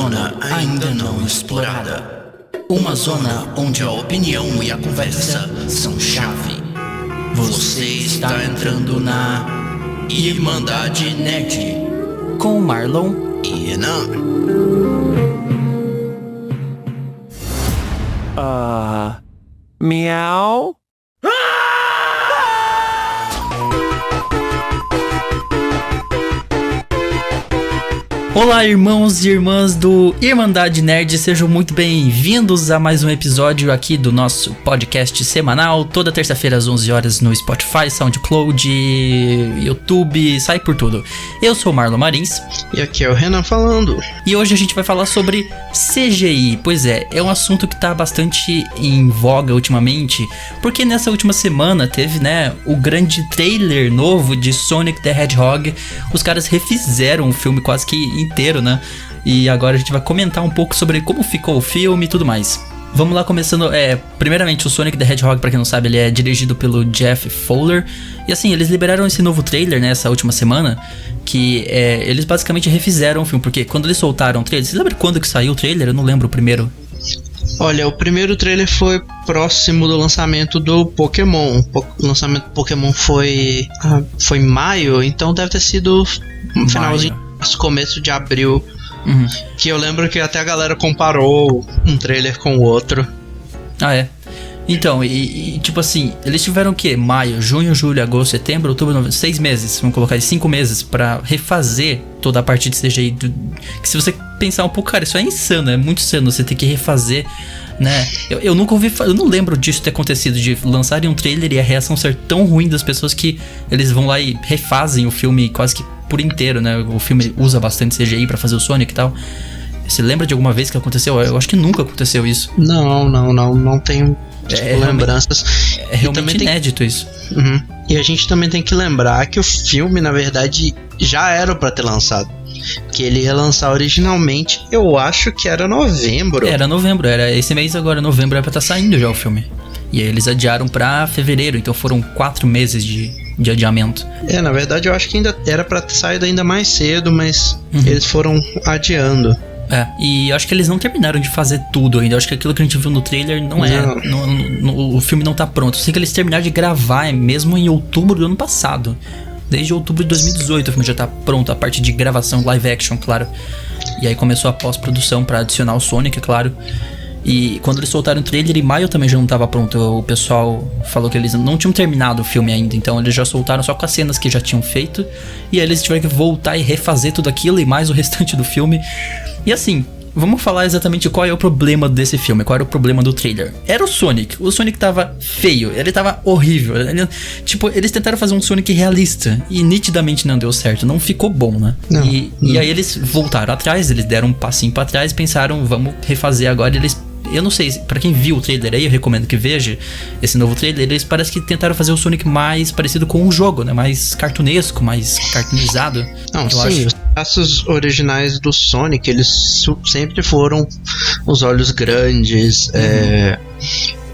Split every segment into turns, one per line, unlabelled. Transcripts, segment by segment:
zona ainda não explorada. Uma zona onde a opinião e a conversa são chave. Você está entrando na Irmandade Nerd com Marlon e Renan.
Miau?
Olá, irmãos e irmãs do Irmandade Nerd, sejam muito bem-vindos a mais um episódio aqui do nosso podcast semanal, toda terça-feira às 11 horas no Spotify, SoundCloud, YouTube, sai por tudo. Eu sou o Marlon Marins.
E aqui é o Renan falando.
E hoje a gente vai falar sobre CGI. Pois é um assunto que tá bastante em voga ultimamente, porque nessa última semana teve, o grande trailer novo de Sonic the Hedgehog. Os caras refizeram o filme quase que inteiro, E agora a gente vai comentar um pouco sobre como ficou o filme e tudo mais. Vamos lá, começando, primeiramente o Sonic the Hedgehog, pra quem não sabe, ele é dirigido pelo Jeff Fowler. E assim, eles liberaram esse novo trailer, nessa última semana, que eles basicamente refizeram o filme, porque quando eles soltaram o trailer, você lembra quando que saiu o trailer? Eu não lembro o primeiro.
Olha, o primeiro trailer foi próximo do lançamento do Pokémon. O lançamento do Pokémon foi em maio, então deve ter sido um finalzinho, começo de abril. Que eu lembro que até a galera comparou um trailer com o outro. Então, e tipo assim, eles tiveram o quê? Maio, junho, julho, agosto, setembro, outubro, novembro, 6 meses, vamos colocar aí 5 meses pra refazer toda a parte de CGI que se você pensar um pouco, cara, isso é insano, é muito insano você ter que refazer, eu nunca ouvi, eu não lembro disso ter acontecido, de lançarem um trailer e a reação ser tão ruim das pessoas que eles vão lá e refazem o filme quase que por inteiro, O filme usa bastante CGI pra fazer o Sonic e tal. Você lembra de alguma vez que aconteceu? Eu acho que nunca aconteceu isso. Não tenho lembranças.
É realmente inédito isso.
E a gente também tem que lembrar que o filme, na verdade, já era pra ter lançado. Que ele ia lançar originalmente, eu acho que era novembro.
Era esse mês agora, novembro, era pra estar saindo já o filme. E aí eles adiaram pra fevereiro, então foram 4 meses de adiamento.
Na verdade eu acho que ainda era pra ter saído ainda mais cedo, mas eles foram adiando.
E eu acho que eles não terminaram de fazer tudo ainda. Eu acho que aquilo que a gente viu no trailer o filme não tá pronto. Eu sei que eles terminaram de gravar mesmo em outubro do ano passado. Desde outubro de 2018 o filme já tá pronto, a parte de gravação live action, claro. E aí começou a pós-produção pra adicionar o Sonic, é claro. E quando eles soltaram o trailer, em maio também já não tava pronto. O pessoal falou que eles não tinham terminado o filme ainda, então eles já soltaram só com as cenas que já tinham feito. E aí eles tiveram que voltar e refazer tudo aquilo e mais o restante do filme. E assim, vamos falar exatamente qual é o problema desse filme, qual era o problema do trailer. Era o Sonic tava feio, ele tava horrível. Eles tentaram fazer um Sonic realista e nitidamente não deu certo, não ficou bom, E aí eles voltaram atrás, eles deram um passinho pra trás, pensaram, vamos refazer agora. Eu não sei, pra quem viu o trailer aí, eu recomendo que veja esse novo trailer. Eles parece que tentaram fazer o Sonic mais parecido com o jogo, Mais cartunesco, mais cartoonizado.
Os traços originais do Sonic, eles sempre foram os olhos grandes,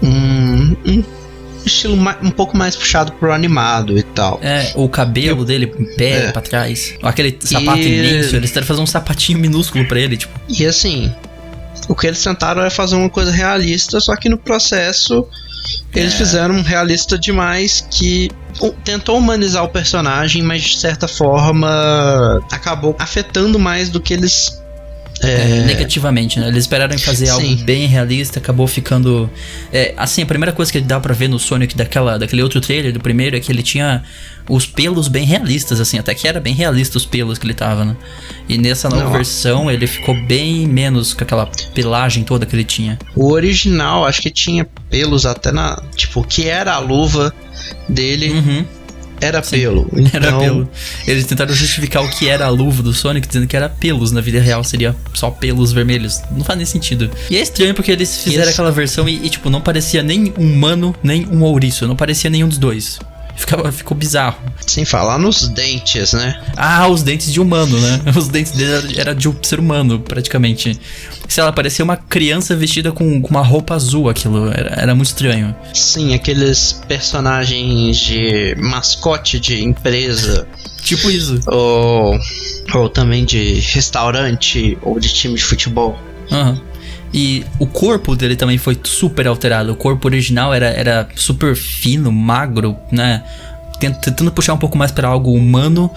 um estilo um pouco mais puxado pro animado e tal.
O cabelo dele em pé, pra trás. Aquele sapato imenso, eles tentaram fazer um sapatinho minúsculo pra ele,
E assim, o que eles tentaram é fazer uma coisa realista, só que no processo eles fizeram um realista demais que tentou humanizar o personagem, mas de certa forma acabou afetando mais do que eles...
negativamente, Eles esperaram em fazer algo bem realista, acabou ficando... assim, a primeira coisa que dá pra ver no Sonic daquele outro trailer, do primeiro, é que ele tinha os pelos bem realistas, assim, até que era bem realista os pelos que ele tava, E nessa nova versão, ele ficou bem menos com aquela pelagem toda que ele tinha.
O original, acho que tinha pelos até que era a luva dele... Era pelo. Então...
Era pelo. Eles tentaram justificar o que era a luva do Sonic, dizendo que era pelos. Na vida real seria só pelos vermelhos. Não faz nem sentido. E é estranho porque eles fizeram aquela versão e não parecia nem um humano, nem um ouriço. Não parecia nenhum dos dois. Ficou bizarro.
Sem falar nos dentes,
os dentes de humano, Os dentes dele eram de um ser humano, praticamente. Sei lá, parecia uma criança vestida com uma roupa azul, aquilo. Era muito estranho.
Sim, aqueles personagens de mascote de empresa.
Tipo isso.
Ou também de restaurante ou de time de futebol.
Aham. E o corpo dele também foi super alterado. O corpo original era super fino, magro, né? Tentando puxar um pouco mais para algo humano.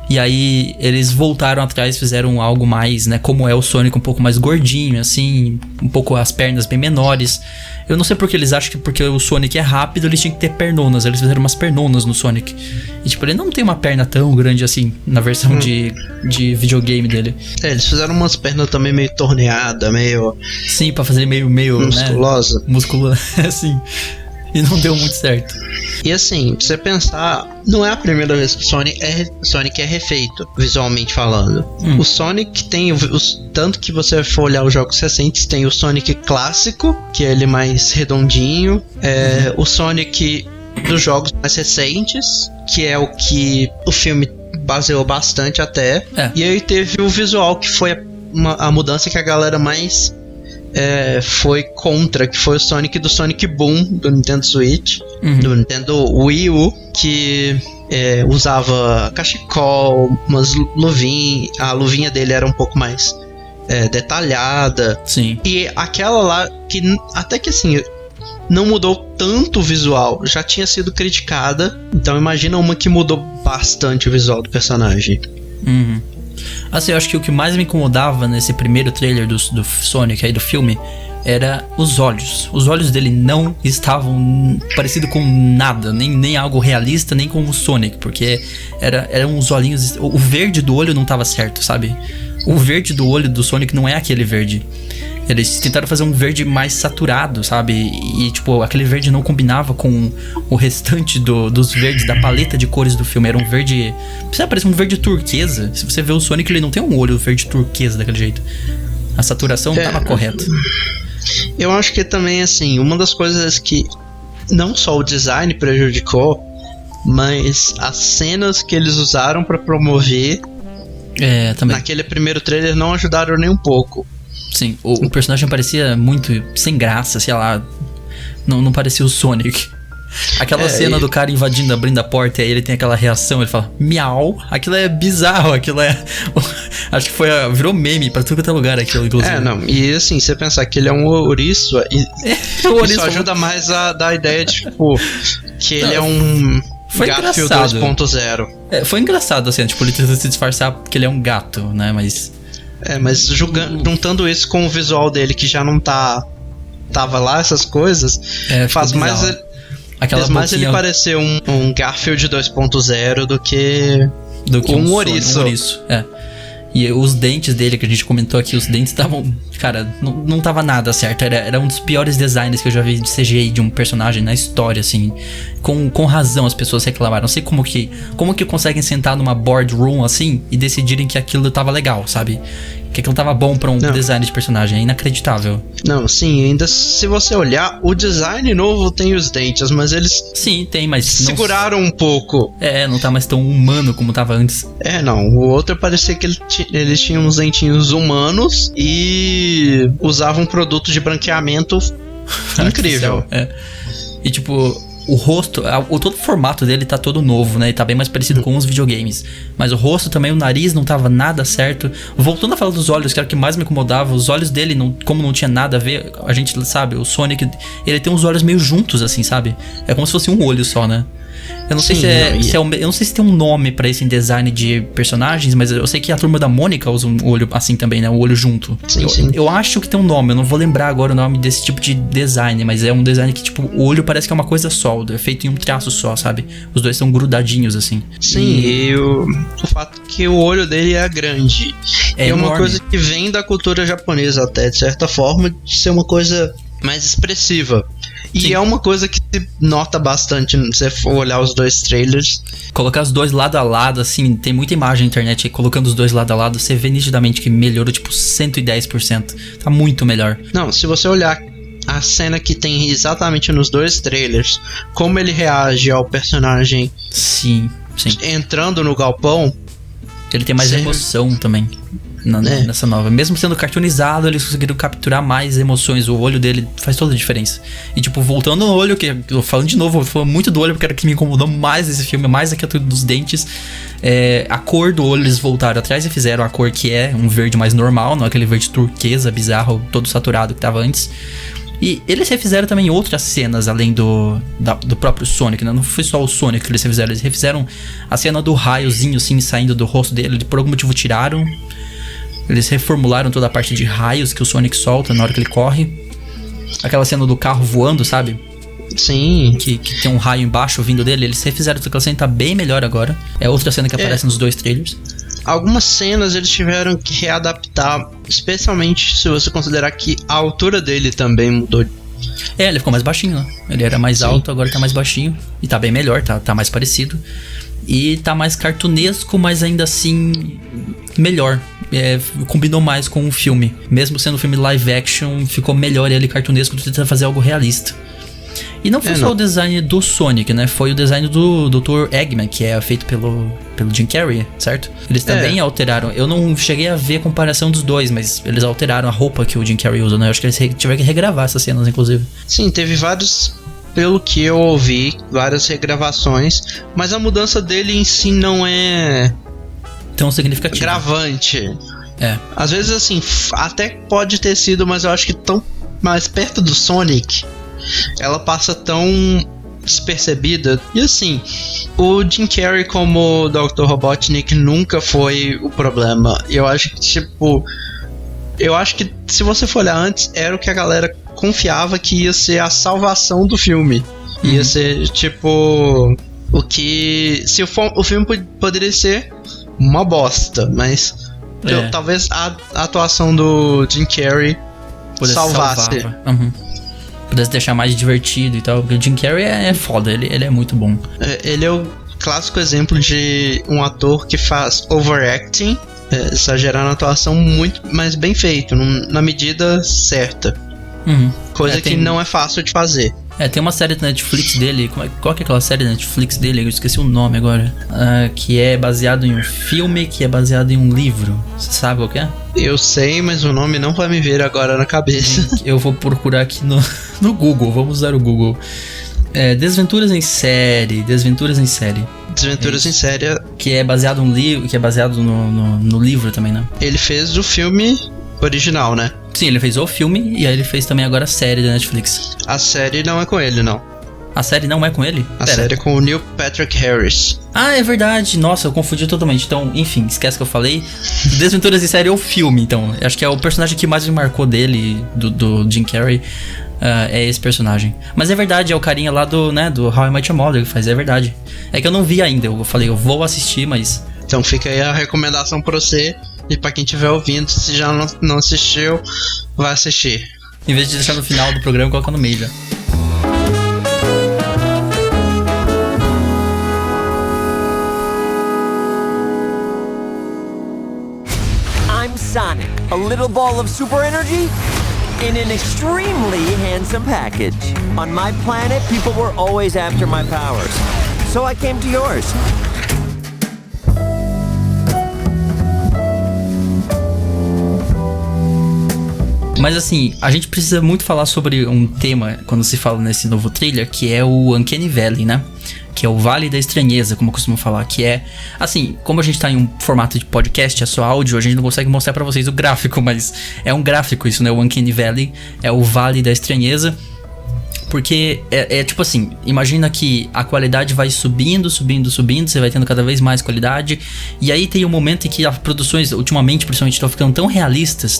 E aí eles voltaram atrás, fizeram algo mais, né? Como é o Sonic, um pouco mais gordinho, assim, um pouco as pernas bem menores. Eu não sei porque eles acham que porque o Sonic é rápido, eles tinham que ter pernonas. Eles fizeram umas pernonas no Sonic. E tipo, ele não tem uma perna tão grande assim na versão de videogame dele.
Eles fizeram umas pernas também meio torneadas, meio...
Sim, pra fazer meio
musculosa.
Né? Musculosa, assim. E não deu muito certo.
E assim, se você pensar, não é a primeira vez que o Sonic é refeito, visualmente falando. O Sonic tem, tanto que você for olhar os jogos recentes, tem o Sonic clássico, que é ele mais redondinho. O Sonic dos jogos mais recentes, que é o que o filme baseou bastante até. E aí teve o visual, que foi a mudança que a galera mais... foi contra, que foi o Sonic do Sonic Boom do Nintendo Switch, do Nintendo Wii U, que usava cachecol, umas luvinhas. A luvinha dele era um pouco mais detalhada.
Sim.
E aquela lá, que até que assim, não mudou tanto o visual, já tinha sido criticada. Então imagina uma que mudou bastante o visual do personagem.
Assim, eu acho que o que mais me incomodava nesse primeiro trailer do Sonic aí do filme era os olhos. Os olhos dele não estavam parecidos com nada, nem algo realista, nem com o Sonic, porque eram uns olhinhos... O verde do olho não estava certo, sabe? O verde do olho do Sonic não é aquele verde. Eles tentaram fazer um verde mais saturado, sabe? E, tipo, aquele verde não combinava com o restante dos verdes, da paleta de cores do filme. Era um verde... Precisa parecer um verde turquesa. Se você vê o Sonic, ele não tem um olho verde turquesa daquele jeito. A saturação não estava correta.
Eu acho que também, assim, uma das coisas que não só o design prejudicou, mas as cenas que eles usaram pra promover
também.
Naquele primeiro trailer não ajudaram nem um pouco.
Sim, o personagem parecia muito sem graça, sei lá. Não parecia o Sonic. Aquela cena do cara invadindo, abrindo a porta, e aí ele tem aquela reação, ele fala, miau. Aquilo é bizarro, aquilo é... Acho que virou meme pra tudo quanto é lugar aquilo, inclusive.
E assim, você pensar que ele é um ouriço, isso ajuda mais a dar a ideia de, tipo, que ele é um...
Foi
Garfield 2.0.
Foi engraçado, assim, tipo, ele tenta se disfarçar porque ele é um gato, né, mas...
mas juntando isso com o visual dele, que já não tava lá, essas coisas, faz mais ele parecer um Garfield 2.0 do que um ouriço.
E os dentes dele, que a gente comentou aqui, os dentes estavam... Cara, não tava nada certo. Era um dos piores designs que eu já vi de CGI de um personagem na história, assim. Com razão as pessoas reclamaram. Não sei como que conseguem sentar numa boardroom, assim, e decidirem que aquilo tava legal, sabe? Que aquilo tava bom pra um design de personagem. É inacreditável.
Não, sim, ainda se você olhar, o design novo tem os dentes, mas eles...
Sim, tem, mas...
seguraram um pouco.
Não tá mais tão humano como tava antes.
Não, o outro parecia que eles tinham uns dentinhos humanos e usavam um produto de branqueamento incrível.
E tipo... O rosto, todo o formato dele tá todo novo, né? E tá bem mais parecido com os videogames. Mas o rosto também, o nariz não tava nada certo. Voltando a falar dos olhos, que era o que mais me incomodava. Os olhos dele, como não tinha nada a ver, a gente sabe, o Sonic, ele tem os olhos meio juntos, assim, sabe? É como se fosse um olho só, né? Eu não sei eu não sei se tem um nome pra esse design de personagens, mas eu sei que a turma da Mônica usa um olho assim também, né? O olho junto.
Sim.
Eu acho que tem um nome, eu não vou lembrar agora o nome desse tipo de design, mas é um design que, tipo, o olho parece que é uma coisa só, é feito em um traço só, sabe? Os dois são grudadinhos, assim.
Sim, e o fato que o olho dele é grande. É uma coisa que vem da cultura japonesa até, de certa forma, de ser uma coisa mais expressiva. E é uma coisa que se nota bastante se você for olhar os dois trailers.
Colocar os dois lado a lado, assim, tem muita imagem na internet aí, colocando os dois lado a lado, você vê nitidamente que melhorou tipo 110%. Tá muito melhor.
Não, se você olhar a cena que tem exatamente nos dois trailers, como ele reage ao personagem
sim.
entrando no galpão,
ele tem mais emoção também. nessa nova. Mesmo sendo cartoonizado, eles conseguiram capturar mais emoções. O olho dele faz toda a diferença. E tipo, voltando no olho, que eu falando de novo, eu falo muito do olho, porque era o que me incomodou mais nesse filme, mais aquilo dos dentes. A cor do olho eles voltaram atrás e fizeram a cor que é um verde mais normal, não aquele verde turquesa bizarro, todo saturado que tava antes. E eles refizeram também outras cenas além do próprio Sonic, né? Não foi só o Sonic que eles refizeram. Eles refizeram a cena do raiozinho assim saindo do rosto dele. Por algum motivo tiraram. Eles reformularam toda a parte de raios que o Sonic solta na hora que ele corre. Aquela cena do carro voando, sabe?
Sim.
Que tem um raio embaixo vindo dele. Eles refizeram aquela cena, tá bem melhor agora. É outra cena que aparece nos 2 trailers.
Algumas cenas eles tiveram que readaptar, especialmente se você considerar que a altura dele também mudou.
Ele ficou mais baixinho, né? Ele era mais alto, agora tá mais baixinho. E tá bem melhor, tá mais parecido. E tá mais cartunesco, mas ainda assim melhor. Combinou mais com o filme. Mesmo sendo um filme live action, ficou melhor ele cartunesco do que tentar fazer algo realista. E não foi só o design do Sonic, né? Foi o design do Dr. Eggman, que é feito pelo Jim Carrey, certo? Eles também alteraram. Eu não cheguei a ver a comparação dos dois, mas eles alteraram a roupa que o Jim Carrey usa, né? Eu acho que eles tiveram que regravar essas cenas, inclusive.
Sim, teve vários, pelo que eu ouvi, várias regravações, mas a mudança dele em si não é
tão significativa.
Gravante. Às vezes, assim, até pode ter sido, mas eu acho que tão mais perto do Sonic, ela passa tão despercebida. E assim, o Jim Carrey como Dr. Robotnik nunca foi o problema. Eu acho que, se você for olhar antes, era o que a galera confiava que ia ser a salvação do filme. Ia ser, tipo, o que... Se o filme poderia ser uma bosta, mas talvez a atuação do Jim Carrey salvasse.
Pudesse deixar mais divertido e tal. Porque o Jim Carrey é foda, ele é muito bom.
Ele é o clássico exemplo de um ator que faz overacting, exagerando a atuação muito, mas bem feito, na medida certa. Coisa que não é fácil de fazer.
Tem uma série da Netflix dele. Qual que é aquela série da Netflix dele? Eu esqueci o nome agora. Que é baseado em um filme, que é baseado em um livro. Você sabe qual que é?
Eu sei, mas o nome não vai me vir agora na cabeça.
Eu vou procurar aqui no Google. Vamos usar o Google. Desventuras em série. Desventuras em série. Que é baseado no livro. Que é baseado no livro também, né?
Ele fez o filme original, né?
Sim, ele fez o filme e aí ele fez também agora a série da Netflix.
A série não é com ele, não.
A série não é com ele?
A série é com o Neil Patrick Harris.
É verdade. Nossa, eu confundi totalmente. Então, enfim, esquece que eu falei. Desventuras em série é o filme, então. Acho que é o personagem que mais me marcou dele, do Jim Carrey. É esse personagem. Mas é verdade, é o carinha lá do How I Met Your Mother que faz, é verdade. É que eu não vi ainda, eu falei, eu vou assistir, mas...
Então fica aí a recomendação pra você. E pra quem estiver ouvindo, se já não assistiu, vai assistir.
Em vez de deixar no final do programa, coloca no meio já.
I'm Sonic, a little ball of super energy in an extremely handsome package. On my planet, people were always after my powers. So I came to yours.
Mas assim, a gente precisa muito falar sobre um tema quando se fala nesse novo trailer, que é o Uncanny Valley, né? Que é o Vale da Estranheza, como eu costumo falar. Que é, assim, como a gente tá em um formato de podcast, é só áudio, a gente não consegue mostrar pra vocês o gráfico, mas é um gráfico isso, né? O Uncanny Valley é o Vale da Estranheza. Porque é tipo assim, imagina que a qualidade vai subindo, você vai tendo cada vez mais qualidade. E aí tem um momento em que as produções, ultimamente, principalmente, estão ficando tão realistas,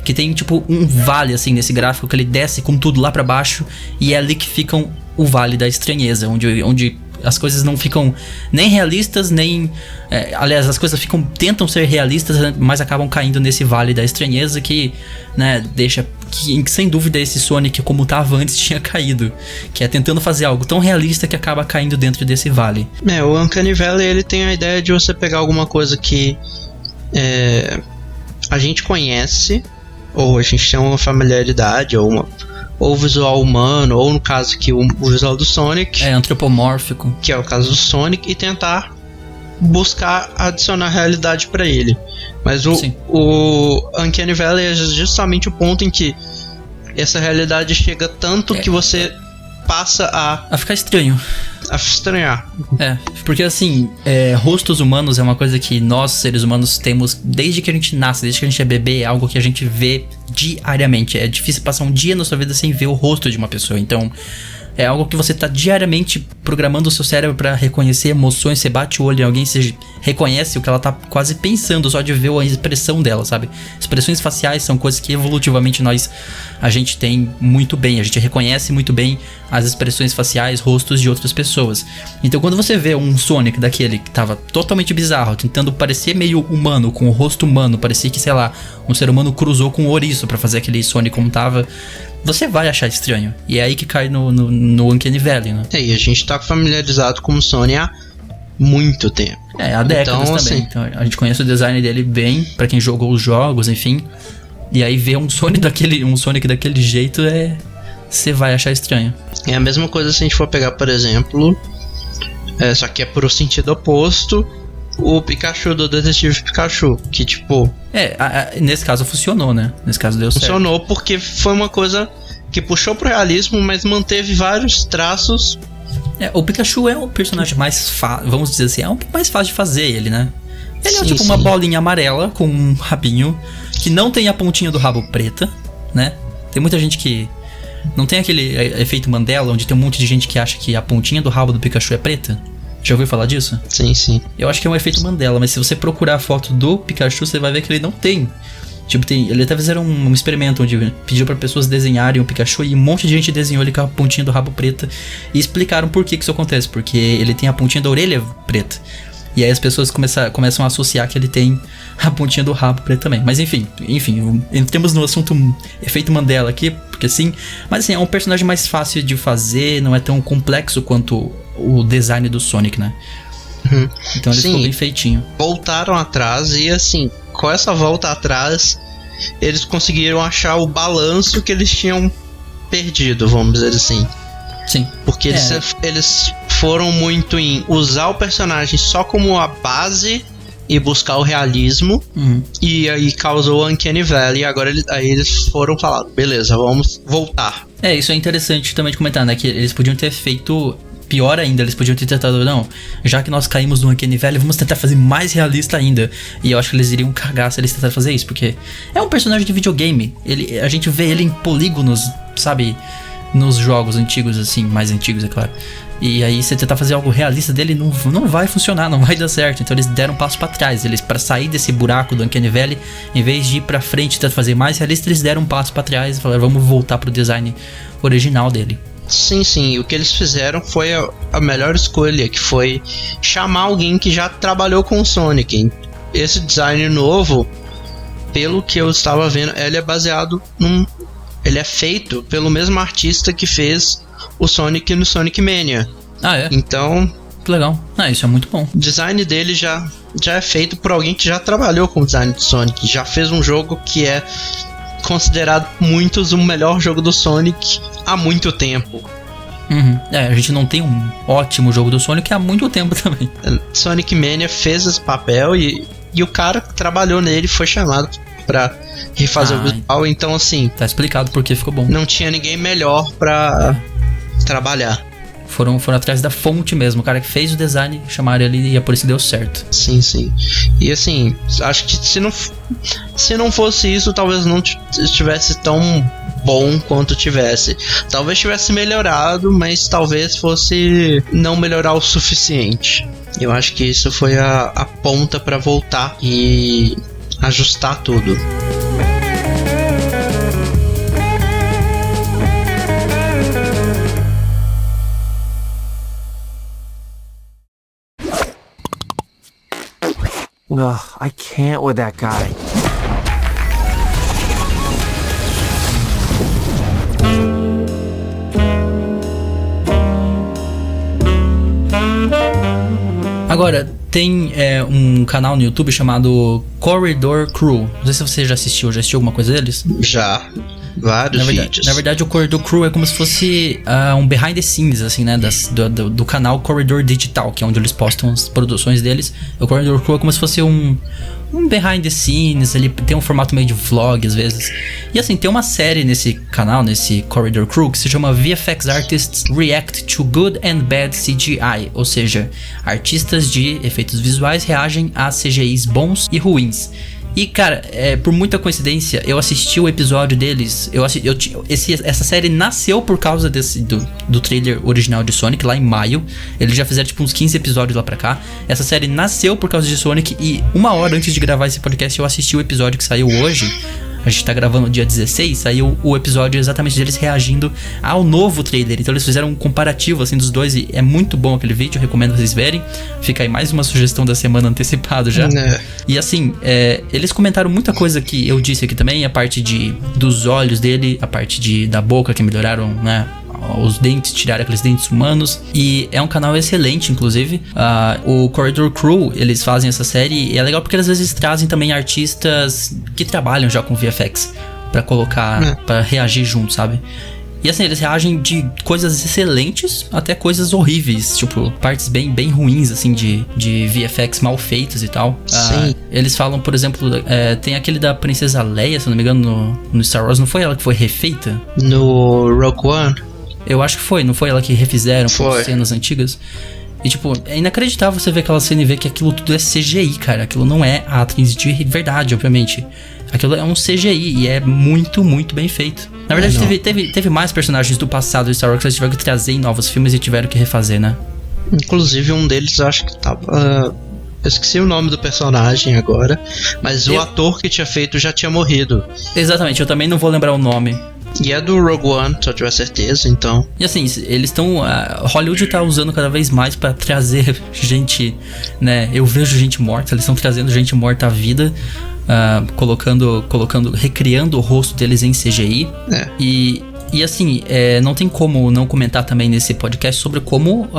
que tem tipo um vale assim nesse gráfico, que ele desce com tudo lá pra baixo. E é ali que fica o Vale da Estranheza, onde as coisas não ficam nem realistas, nem... aliás, as coisas tentam ser realistas, mas acabam caindo nesse Vale da Estranheza que, né, deixa... Que, sem dúvida, esse Sonic, como tava antes, tinha caído. Que é tentando fazer algo tão realista que acaba caindo dentro desse vale.
O Uncanny Valley, ele tem a ideia de você pegar alguma coisa que a gente conhece, ou a gente tem uma familiaridade, ou visual humano, ou no caso aqui o visual do Sonic.
É antropomórfico.
Que é o caso do Sonic, e tentar buscar adicionar realidade pra ele. Mas o Uncanny Valley é justamente o ponto em que essa realidade chega tanto que você passa a
ficar estranho.
A estranhar.
Porque assim, rostos humanos é uma coisa que nós, seres humanos, temos desde que a gente nasce, desde que a gente é bebê, é algo que a gente vê diariamente. É difícil passar um dia na sua vida sem ver o rosto de uma pessoa. Então, é algo que você tá diariamente programando o seu cérebro pra reconhecer emoções. Você bate o olho em alguém, você reconhece o que ela tá quase pensando só de ver a expressão dela, sabe? Expressões faciais são coisas que evolutivamente a gente tem muito bem. A gente reconhece muito bem as expressões faciais, rostos de outras pessoas. Então quando você vê um Sonic daquele que tava totalmente bizarro, tentando parecer meio humano, com o rosto humano, parecia que, sei lá, um ser humano cruzou com um ouriço pra fazer aquele Sonic como tava, você vai achar estranho. E é aí que cai no Uncanny Valley, né?
E a gente tá familiarizado com o Sonic há muito tempo.
Há décadas então, também. Então a gente conhece o design dele bem, pra quem jogou os jogos, enfim. E aí ver um Sonic daquele jeito você vai achar estranho.
É a mesma coisa se a gente for pegar, por exemplo, só que é pro sentido oposto, o Pikachu do Detetive Pikachu, que tipo...
nesse caso funcionou, né? Nesse caso deu certo.
Funcionou porque foi uma coisa que puxou pro realismo, mas manteve vários traços.
O Pikachu é um personagem mais fácil, vamos dizer assim, é um pouco mais fácil de fazer ele, né? Ele é uma bolinha amarela com um rabinho, que não tem a pontinha do rabo preta, né? Tem muita gente que não tem aquele efeito Mandela, onde tem um monte de gente que acha que a pontinha do rabo do Pikachu é preta. Já ouviu falar disso?
Sim.
Eu acho que é um efeito Mandela, mas se você procurar a foto do Pikachu, você vai ver que ele não tem. Tipo, ele até fizeram um experimento onde pediu pra pessoas desenharem o Pikachu e um monte de gente desenhou ele com a pontinha do rabo preta e explicaram por que isso acontece, porque ele tem a pontinha da orelha preta. E aí as pessoas começam a associar que ele tem a pontinha do rabo preto também. Mas enfim, entremos no assunto efeito Mandela aqui, porque sim. Mas assim, é um personagem mais fácil de fazer, não é tão complexo quanto o design do Sonic, né? Então ele ficou bem feitinho.
Voltaram atrás e assim, com essa volta atrás, eles conseguiram achar o balanço que eles tinham perdido, vamos dizer assim.
Sim.
Porque eles foram muito em usar o personagem só como a base e buscar o realismo. E aí causou o Uncanny Valley. E agora aí eles foram falar, beleza, vamos voltar.
Isso é interessante também de comentar, né? Que eles podiam ter feito pior ainda. Eles podiam ter tentado, não, já que nós caímos no Uncanny Valley, vamos tentar fazer mais realista ainda. E eu acho que eles iriam cagar se eles tentarem fazer isso, porque é um personagem de videogame. A gente vê ele em polígonos, sabe? Nos jogos antigos, assim, mais antigos, é claro. E aí você tentar fazer algo realista dele não vai funcionar, não vai dar certo. Então eles deram um passo pra trás. Eles, pra sair desse buraco do Uncanny Valley, em vez de ir pra frente e tentar fazer mais realista, eles deram um passo pra trás e falaram, vamos voltar pro design original dele.
Sim, o que eles fizeram foi a melhor escolha, que foi chamar alguém que já trabalhou com o Sonic. Esse design novo, pelo que eu estava vendo, ele é baseado ele é feito pelo mesmo artista que fez o Sonic no Sonic Mania. Então,
que legal. Isso é muito bom.
O design dele já é feito por alguém que já trabalhou com o design de Sonic, já fez um jogo que é considerado por muitos o melhor jogo do Sonic há muito tempo.
A gente não tem um ótimo jogo do Sonic há muito tempo também.
Sonic Mania fez esse papel e o cara que trabalhou nele foi chamado pra refazer o visual, então assim...
Tá explicado porque ficou bom.
Não tinha ninguém melhor pra trabalhar.
Foram atrás da fonte mesmo, o cara que fez o design, chamaram ele e é por isso que deu certo.
Sim. E assim, acho que se não fosse isso, talvez não estivesse tão bom quanto tivesse. Talvez tivesse melhorado, mas talvez fosse não melhorar o suficiente. Eu acho que isso foi a ponta pra voltar e ajustar tudo.
Ugh, I can't with that guy.
Agora, tem um canal no YouTube chamado Corridor Crew. Não sei se você já assistiu alguma coisa deles?
Já. Vários vídeos.
Na verdade, o Corridor Crew é como se fosse um behind the scenes, assim, né? Do canal Corridor Digital, que é onde eles postam as produções deles. O Corridor Crew é como se fosse um behind the scenes, ele tem um formato meio de vlog às vezes. E assim, tem uma série nesse canal, nesse Corridor Crew, que se chama VFX Artists React to Good and Bad CGI. Ou seja, artistas de efeitos visuais reagem a CGIs bons e ruins. E cara, por muita coincidência, eu assisti o episódio deles. Essa série nasceu por causa do trailer original de Sonic, lá em maio. Eles já fizeram tipo uns 15 episódios lá pra cá. Essa série nasceu por causa de Sonic. E 1 hora antes de gravar esse podcast, eu assisti o episódio que saiu hoje. A gente tá gravando no dia 16, saiu o episódio exatamente deles reagindo ao novo trailer. Então eles fizeram um comparativo assim dos dois e é muito bom aquele vídeo, eu recomendo vocês verem. Fica aí mais uma sugestão da semana antecipado já. E assim, eles comentaram muita coisa que eu disse aqui também, a parte dos olhos dele, a parte da boca que melhoraram, né? Os dentes, tiraram aqueles dentes humanos. E é um canal excelente, inclusive. O Corridor Crew, eles fazem essa série. E é legal porque às vezes trazem também artistas que trabalham já com VFX pra colocar, pra reagir junto, sabe? E assim, eles reagem de coisas excelentes até coisas horríveis. Tipo, partes bem, bem ruins, assim, de VFX mal feitos e tal.
Sim.
Eles falam, por exemplo, tem aquele da Princesa Leia, se não me engano, no Star Wars. Não foi ela que foi refeita?
No Rogue One?
Eu acho que foi, não foi ela que refizeram
com
cenas antigas? E tipo, é inacreditável você ver aquela cena e ver que aquilo tudo é CGI, cara. Aquilo não é a atriz de verdade, obviamente. Aquilo é um CGI e é muito, muito bem feito. Na verdade, teve mais personagens do passado do Star Wars que eles tiveram que trazer em novos filmes e tiveram que refazer, né? Inclusive
um deles, eu acho que tava... Eu esqueci o nome do personagem agora, mas o ator que tinha feito já tinha morrido.
Exatamente, eu também não vou lembrar o nome.
E é do Rogue One, só tiver certeza, então.
E assim, eles estão... Hollywood tá usando cada vez mais pra trazer gente, né? Eu vejo gente morta, eles estão trazendo gente morta à vida, recriando o rosto deles em CGI. E assim, não tem como não comentar também nesse podcast sobre como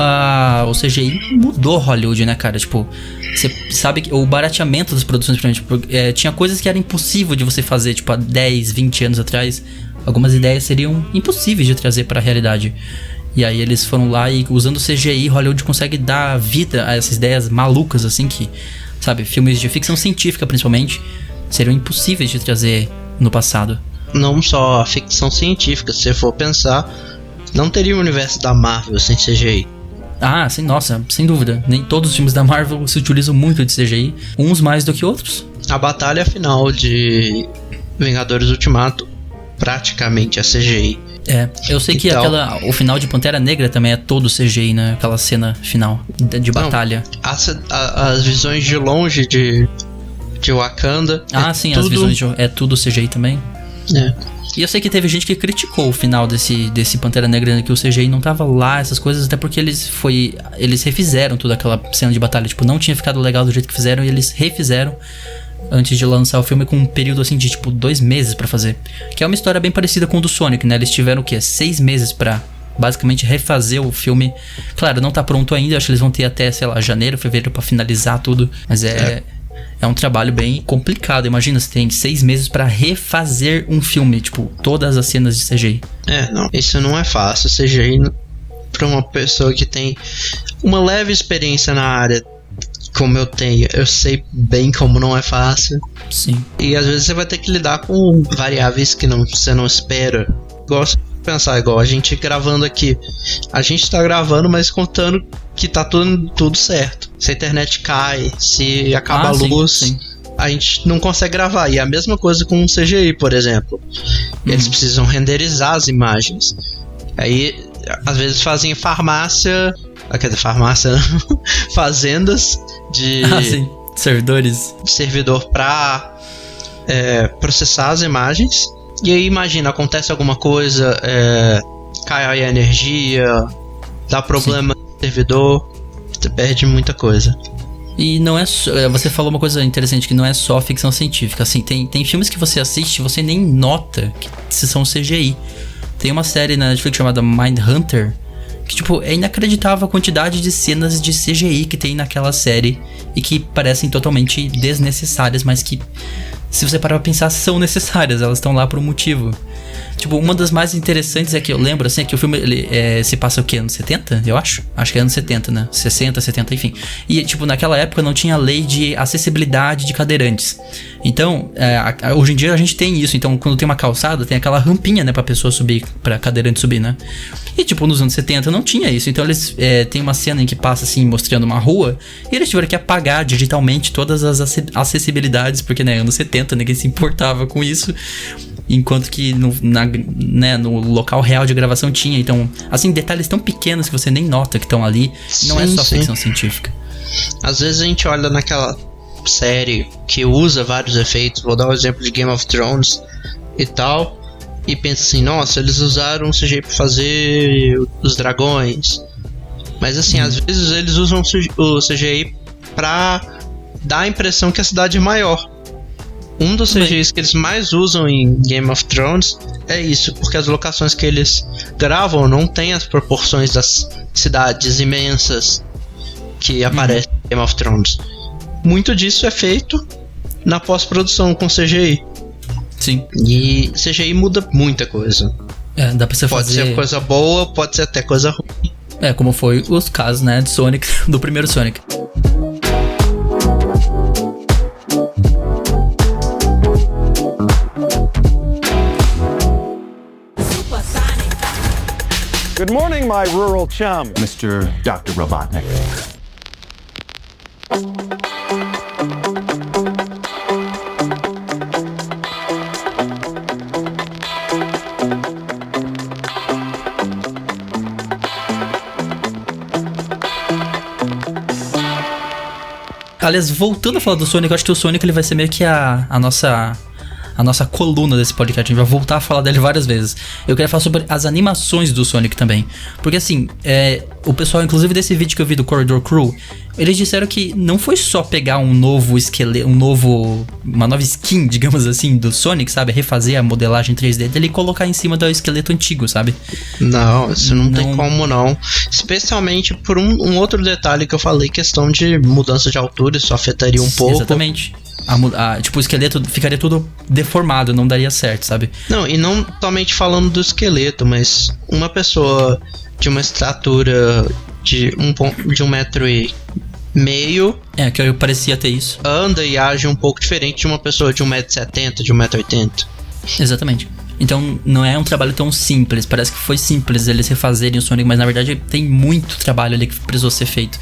o CGI mudou Hollywood, né, cara? Tipo, você sabe que o barateamento das produções, tinha coisas que era impossível de você fazer, tipo, há 10, 20 anos atrás. Algumas ideias seriam impossíveis de trazer pra realidade. E aí eles foram lá e, usando o CGI, Hollywood consegue dar vida a essas ideias malucas, assim, que, sabe, filmes de ficção científica, principalmente, seriam impossíveis de trazer no passado.
Não só a ficção científica, se você for pensar, não teria o universo da Marvel sem CGI.
Ah, sim, nossa, sem dúvida. Nem todos os filmes da Marvel se utilizam muito de CGI, uns mais do que outros.
A batalha final de Vingadores Ultimato praticamente é CGI.
Eu sei que o final de Pantera Negra também é todo CGI, né? Aquela cena final de batalha.
As visões de longe de Wakanda.
Sim, as visões é tudo CGI também. E eu sei que teve gente que criticou o final desse Pantera Negra, que o CGI não tava lá, essas coisas, até porque eles refizeram toda aquela cena de batalha. Tipo, não tinha ficado legal do jeito que fizeram e eles refizeram antes de lançar o filme, com um período assim de tipo 2 meses pra fazer. Que é uma história bem parecida com o do Sonic, né? Eles tiveram o quê? 6 meses pra basicamente refazer o filme. Claro, não tá pronto ainda, acho que eles vão ter até, sei lá, janeiro, fevereiro pra finalizar tudo. Mas é um trabalho bem complicado. Imagina, você tem 6 meses pra refazer um filme, tipo, todas as cenas de CGI.
Não, isso não é fácil. CGI, pra uma pessoa que tem uma leve experiência na área como eu tenho, eu sei bem como não é fácil.
Sim.
E às vezes você vai ter que lidar com variáveis que você não espera. Gosto de pensar igual a gente gravando aqui. A gente tá gravando, mas contando que tá tudo certo. Se a internet cai, se acaba a luz, sim. A gente não consegue gravar. E é a mesma coisa com um CGI, por exemplo. Eles precisam renderizar as imagens. Aí, às vezes fazem farmácia... fazendas de
servidores,
servidor pra processar as imagens. E aí imagina, acontece alguma coisa, cai a energia, dá problema no servidor, você perde muita coisa.
E não é só, você falou uma coisa interessante, que não é só ficção científica. Assim, tem filmes que você assiste e você nem nota que são CGI. Tem uma série na Netflix chamada Mindhunter, que, tipo, é inacreditável a quantidade de cenas de CGI que tem naquela série e que parecem totalmente desnecessárias, mas que, se você parar pra pensar, são necessárias, elas estão lá por um motivo. Tipo, uma das mais interessantes é que eu lembro, assim, é que o filme ele, se passa o quê? Anos 70, eu acho? Acho que é anos 70, né? 60, 70, enfim. E, tipo, naquela época não tinha lei de acessibilidade de cadeirantes. Então, hoje em dia a gente tem isso. Então, quando tem uma calçada, tem aquela rampinha, né, pra pessoa subir, pra cadeirante subir, né? E, tipo, nos anos 70 não tinha isso. Então, eles tem uma cena em que passa, assim, mostrando uma rua, e eles tiveram que apagar digitalmente todas as acessibilidades, porque, né, anos 70, ninguém se importava com isso. Enquanto que no local real de gravação tinha. Então, assim, detalhes tão pequenos que você nem nota que estão ali. Sim, não é só ficção científica.
Às vezes a gente olha naquela série que usa vários efeitos. Vou dar o exemplo de Game of Thrones e tal. E pensa assim, nossa, eles usaram o CGI pra fazer os dragões. Mas assim, às vezes eles usam o CGI pra dar a impressão que a cidade é maior. Um dos CGIs que eles mais usam em Game of Thrones é isso, porque as locações que eles gravam não têm as proporções das cidades imensas que aparecem em Game of Thrones. Muito disso é feito na pós-produção com CGI.
Sim.
E CGI muda muita coisa.
Dá pra você
pode
fazer...
ser coisa boa, pode ser até coisa ruim.
Como foi os casos, né, de Sonic, do primeiro Sonic.
Good morning, my rural chum.
Mr. Dr. Robotnik.
Aliás, voltando a falar do Sonic, eu acho que o Sonic ele vai ser meio que a nossa coluna desse podcast. A gente vai voltar a falar dele várias vezes. Eu queria falar sobre as animações do Sonic também. Porque assim, o pessoal, inclusive desse vídeo que eu vi do Corridor Crew, eles disseram que não foi só pegar um novo esqueleto, uma nova skin, digamos assim, do Sonic, sabe? Refazer a modelagem 3D dele e colocar em cima do esqueleto antigo, sabe?
Não, isso não tem como não. Especialmente por um outro detalhe que eu falei, questão de mudança de altura, isso afetaria um pouco.
Exatamente. Tipo, o esqueleto ficaria tudo deformado, não daria certo, sabe?
Não, e não somente falando do esqueleto, mas uma pessoa de uma estatura de 1,5 metro...
que eu parecia ter isso.
Anda e age um pouco diferente de uma pessoa de 1,70 m, de 1,80 m.
Exatamente. Então não é um trabalho tão simples. Parece que foi simples eles refazerem o Sonic, mas na verdade tem muito trabalho ali que precisou ser feito.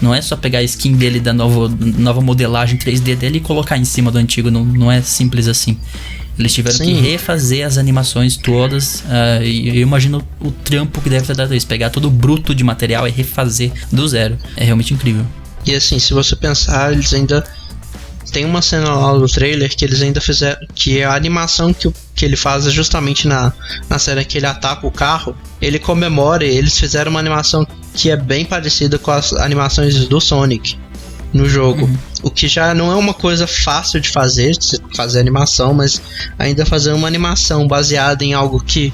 Não é só pegar a skin dele da nova modelagem 3D dele e colocar em cima do antigo. Não é simples assim. Eles tiveram que refazer as animações todas. E eu imagino o trampo que deve ter dado isso. Pegar todo o bruto de material e refazer do zero. É realmente incrível.
E assim, se você pensar, eles ainda... Tem uma cena lá do trailer que eles ainda fizeram, que a animação que ele faz é justamente na cena que ele ataca o carro. Ele comemora e eles fizeram uma animação que é bem parecida com as animações do Sonic no jogo. O que já não é uma coisa fácil de fazer animação, mas ainda fazer uma animação baseada em algo que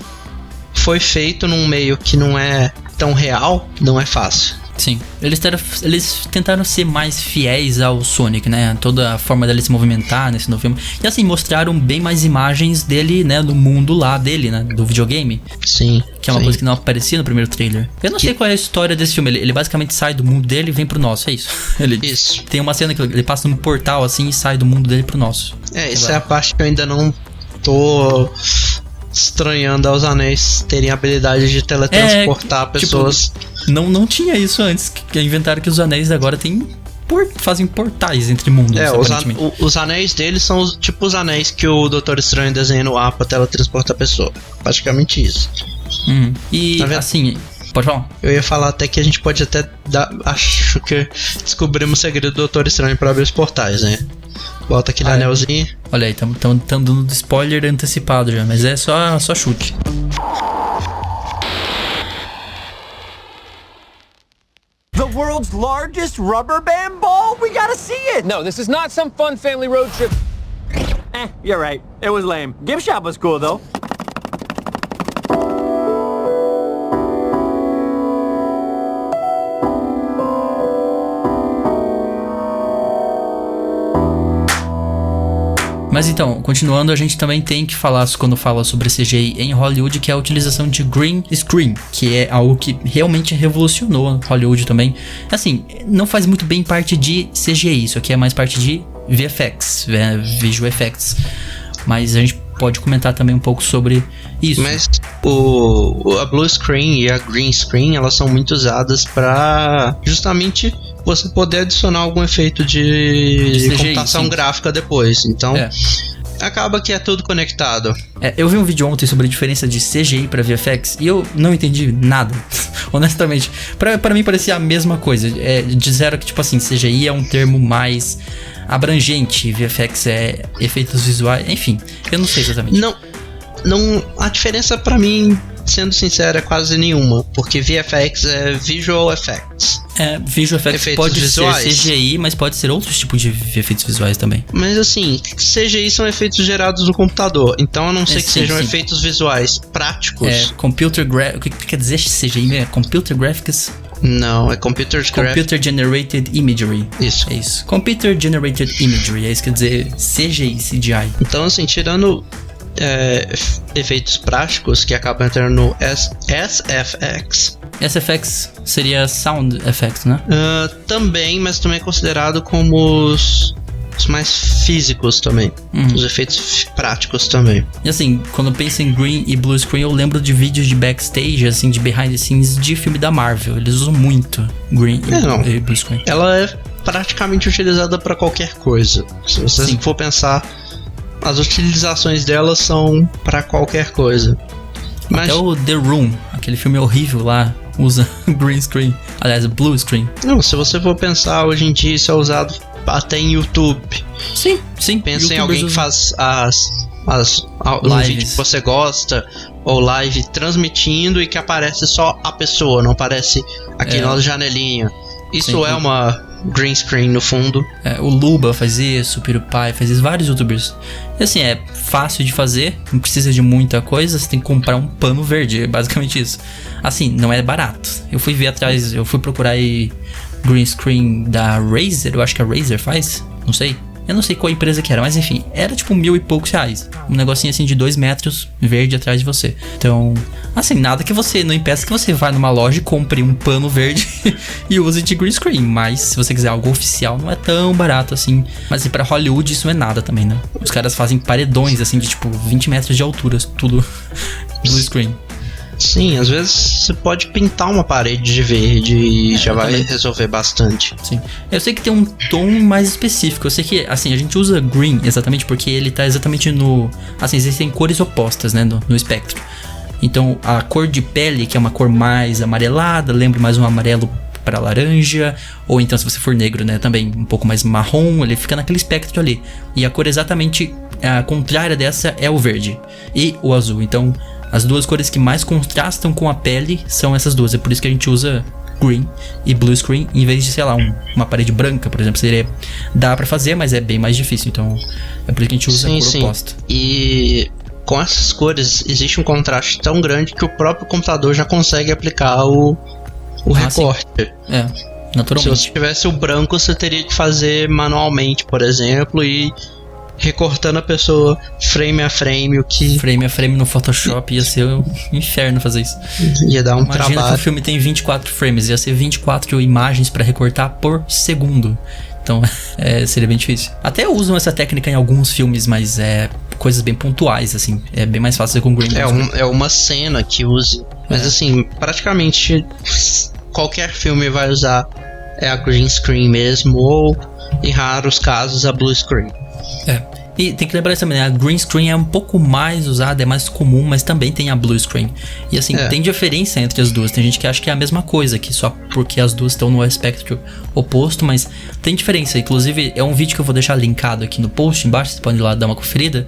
foi feito num meio que não é tão real, não é fácil.
Sim, eles tentaram ser mais fiéis ao Sonic, né? Toda a forma dele se movimentar nesse novo filme. E assim, mostraram bem mais imagens dele, né? Do mundo lá dele, né? Do videogame.
Sim.
Que é uma coisa que não aparecia no primeiro trailer. Eu não sei qual é a história desse filme. Ele basicamente sai do mundo dele e vem pro nosso, é isso?
Isso.
Tem uma cena que ele passa num portal assim e sai do mundo dele pro nosso.
Essa é a parte que eu ainda não tô estranhando aos anéis terem a habilidade de teletransportar pessoas.
Tipo, não tinha isso antes, que inventaram que os anéis agora fazem portais entre mundos, aparentemente.
Os anéis deles são os anéis que o Doutor Estranho desenha no ar pra teletransportar a pessoa. Praticamente isso.
E assim, pode falar?
Eu ia falar até que a gente pode até acho que descobrimos o segredo do Doutor Estranho pra abrir os portais, né? Bota aquele anelzinho.
Olha aí, estamos dando spoiler antecipado já, mas é só chute.
The world's largest rubber band ball? We gotta see it!
No, this is not some fun family road trip.
You're right. It was lame. Gift shop was cool, though.
Mas então, continuando, a gente também tem que falar, quando fala sobre CGI em Hollywood, que é a utilização de green screen, que é algo que realmente revolucionou Hollywood também. Assim, não faz muito bem parte de CGI, isso aqui é mais parte de VFX, Visual Effects. Mas a gente pode comentar também um pouco sobre isso.
Mas a blue screen e a green screen, elas são muito usadas para justamente você poder adicionar algum efeito de CGI, computação sim. gráfica depois. Então, acaba que é tudo conectado.
Eu vi um vídeo ontem sobre a diferença de CGI para VFX e eu não entendi nada, honestamente. Pra mim parecia a mesma coisa. Disseram que, tipo assim, CGI é um termo mais abrangente, VFX é efeitos visuais, enfim, eu não sei exatamente.
Não, a diferença pra mim, sendo sincero, é quase nenhuma, porque VFX é Visual Effects.
Visual Effects pode visuais. Ser CGI, mas pode ser outros tipos de efeitos visuais também.
Mas assim, CGI são efeitos gerados no computador, então a não ser que sejam efeitos visuais práticos.
O que quer dizer CGI? É Computer Graphics?
Não, é Computer
Generated Imagery.
Isso.
É isso. Computer Generated Imagery, é isso que quer dizer CGI.
Então assim, tirando efeitos práticos que acabam entrando no SFX.
SFX seria Sound Effects, né?
Também, mas também é considerado como os mais físicos também. Os efeitos práticos também.
E assim, quando eu penso em green e blue screen, eu lembro de vídeos de backstage, assim, de behind the scenes de filme da Marvel. Eles usam muito green e blue screen.
Ela é praticamente utilizada para qualquer coisa. Se você for pensar, as utilizações delas são para qualquer coisa.
Até o The Room, aquele filme horrível lá, usa green screen. Aliás, blue screen.
Não, se você for pensar, hoje em dia isso é usado até em YouTube.
Sim.
Pensa em alguém que faz um vídeo que você gosta, ou live transmitindo e que aparece só a pessoa, não aparece aquela janelinha. Isso é uma green screen no fundo.
O Luba faz isso, o PewDiePie faz isso, vários youtubers. E assim, é fácil de fazer, não precisa de muita coisa, você tem que comprar um pano verde, é basicamente isso. Assim, não é barato. Eu fui ver atrás, eu fui procurar aí green screen da Razer, eu acho que a Razer faz, não sei. Eu não sei qual empresa que era, mas enfim, era tipo R$1.000 e poucos. Um negocinho assim de 2 metros verde atrás de você. Então, assim, nada que você não impeça que você vá numa loja e compre um pano verde e use de green screen. Mas se você quiser algo oficial, não é tão barato assim. Mas assim, pra Hollywood isso não é nada também, né? Os caras fazem paredões assim de tipo 20 metros de altura, tudo blue screen.
Sim, às vezes você pode pintar uma parede de verde e já vai resolver bastante.
Sim, eu sei que tem um tom mais específico. Eu sei que, assim, a gente usa green exatamente porque ele tá exatamente no... Assim, existem cores opostas, né, no espectro. Então, a cor de pele, que é uma cor mais amarelada, lembra mais um amarelo para laranja, ou então se você for negro, né, também um pouco mais marrom, ele fica naquele espectro ali. E a cor exatamente contrária dessa é o verde e o azul. Então, as duas cores que mais contrastam com a pele são essas duas. É por isso que a gente usa green e blue screen em vez de, sei lá, uma parede branca, por exemplo. Dá pra fazer, mas é bem mais difícil. Então é por isso que a gente usa a cor oposta.
E com essas cores existe um contraste tão grande que o próprio computador já consegue aplicar o recorte.
Naturalmente.
Se você tivesse o branco, você teria que fazer manualmente, por exemplo, e recortando a pessoa frame a frame,
frame a frame no Photoshop ia ser um inferno fazer isso.
Ia dar um trabalho.
Imagina que o filme tem 24 frames, ia ser 24 imagens pra recortar por segundo. Então, seria bem difícil. Até usam essa técnica em alguns filmes, mas coisas bem pontuais, assim. É bem mais fácil com green.
É uma cena que use. Mas assim, praticamente qualquer filme vai usar a green screen mesmo, ou em raros casos a blue screen.
E tem que lembrar isso também, né? A green screen é um pouco mais usada, é mais comum, mas também tem a blue screen. E assim, tem diferença entre as duas. Tem gente que acha que é a mesma coisa, que só porque as duas estão no espectro oposto, mas tem diferença. Inclusive, é um vídeo que eu vou deixar linkado aqui no post embaixo, vocês podem ir lá dar uma conferida.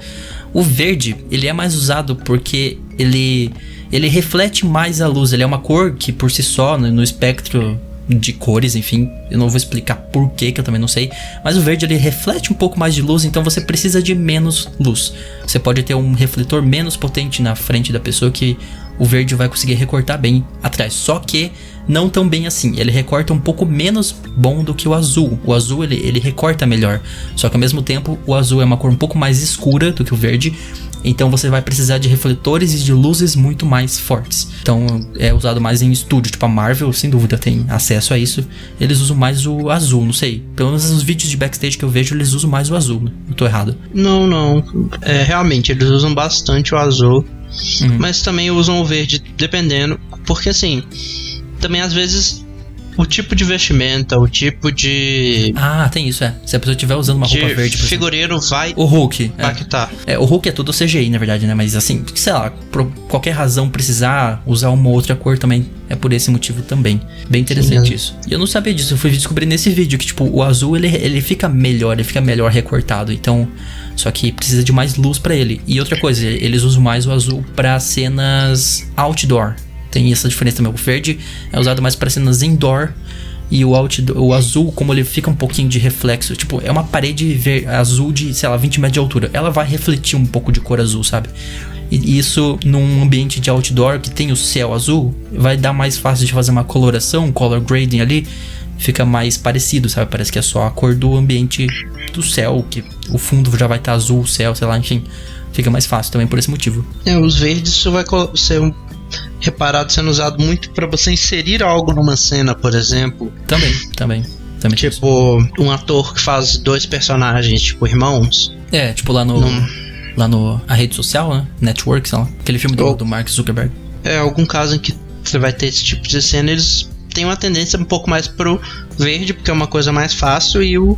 O verde, ele é mais usado porque ele reflete mais a luz. Ele é uma cor que por si só, no espectro de cores, enfim, eu não vou explicar por que eu também não sei, mas o verde ele reflete um pouco mais de luz, então você precisa de menos luz. Você pode ter um refletor menos potente na frente da pessoa que o verde vai conseguir recortar bem atrás, só que não tão bem assim. Ele recorta um pouco menos bom do que o azul. O azul, ele recorta melhor. Só que ao mesmo tempo, o azul é uma cor um pouco mais escura do que o verde. Então você vai precisar de refletores e de luzes muito mais fortes. Então é usado mais em estúdio. Tipo, a Marvel, sem dúvida, tem acesso a isso. Eles usam mais o azul, não sei. Pelo menos nos vídeos de backstage que eu vejo, eles usam mais o azul. Não tô errado.
Não. Realmente, eles usam bastante o azul. Mas também usam o verde, dependendo. Porque assim, também às vezes o tipo de vestimenta, o tipo de...
Ah, tem isso, Se a pessoa estiver usando uma roupa verde, por
figureiro vai...
O Hulk.
impactar.
O Hulk é tudo CGI, na verdade, né? Mas assim, sei lá, por qualquer razão precisar usar uma outra cor também, é por esse motivo também. Bem interessante isso. E eu não sabia disso, eu fui descobrir nesse vídeo que, tipo, o azul, ele fica melhor recortado. Então, só que precisa de mais luz pra ele. E outra coisa, eles usam mais o azul pra cenas outdoor. Tem essa diferença também. O verde é usado mais para cenas indoor. E o azul, como ele fica um pouquinho de reflexo. Tipo, é uma parede azul de, sei lá, 20 metros de altura. Ela vai refletir um pouco de cor azul, sabe? E isso, num ambiente de outdoor que tem o céu azul, vai dar mais fácil de fazer uma coloração, um color grading ali. Fica mais parecido, sabe? Parece que é só a cor do ambiente do céu. Que o fundo já vai estar azul, o céu, sei lá, enfim. Fica mais fácil também por esse motivo.
Os verdes, isso vai ser reparado sendo usado muito pra você inserir algo numa cena, por exemplo.
Também.
Tipo, um ator que faz 2 personagens, tipo, irmãos.
Tipo lá no a rede social, né? Network, sei lá. Aquele filme do Mark Zuckerberg.
Algum caso em que você vai ter esse tipo de cena, eles têm uma tendência um pouco mais pro verde, porque é uma coisa mais fácil e o...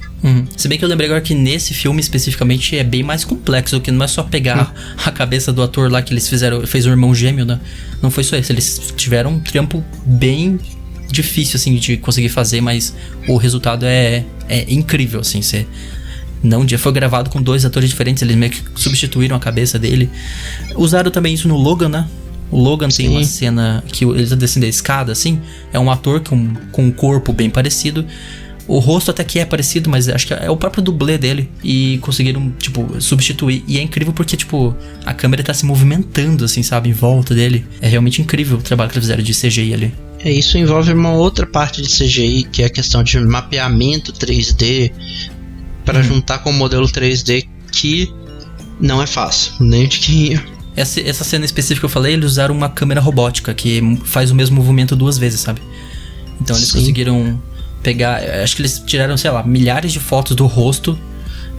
Se bem que eu lembrei agora que nesse filme especificamente é bem mais complexo, que não é só pegar a cabeça do ator lá que eles fez o irmão gêmeo, né? Não foi só isso, eles tiveram um trampo bem difícil, assim, de conseguir fazer, mas o resultado é incrível, assim, foi gravado com 2 atores diferentes, eles meio que substituíram a cabeça dele. Usaram também isso no Logan, né? O Logan tem uma cena que ele tá descendo a escada, assim. É um ator com um corpo bem parecido. O rosto até que é parecido, mas acho que é o próprio dublê dele. E conseguiram, tipo, substituir. E é incrível porque, tipo, a câmera tá se movimentando, assim, sabe? Em volta dele. É realmente incrível o trabalho que eles fizeram de CGI ali.
Isso envolve uma outra parte de CGI, que é a questão de mapeamento 3D para juntar com o modelo 3D, que não é fácil, nem de quem...
Essa cena específica que eu falei, eles usaram uma câmera robótica que faz o mesmo movimento 2 vezes, sabe? Então eles conseguiram pegar... Acho que eles tiraram, sei lá, milhares de fotos do rosto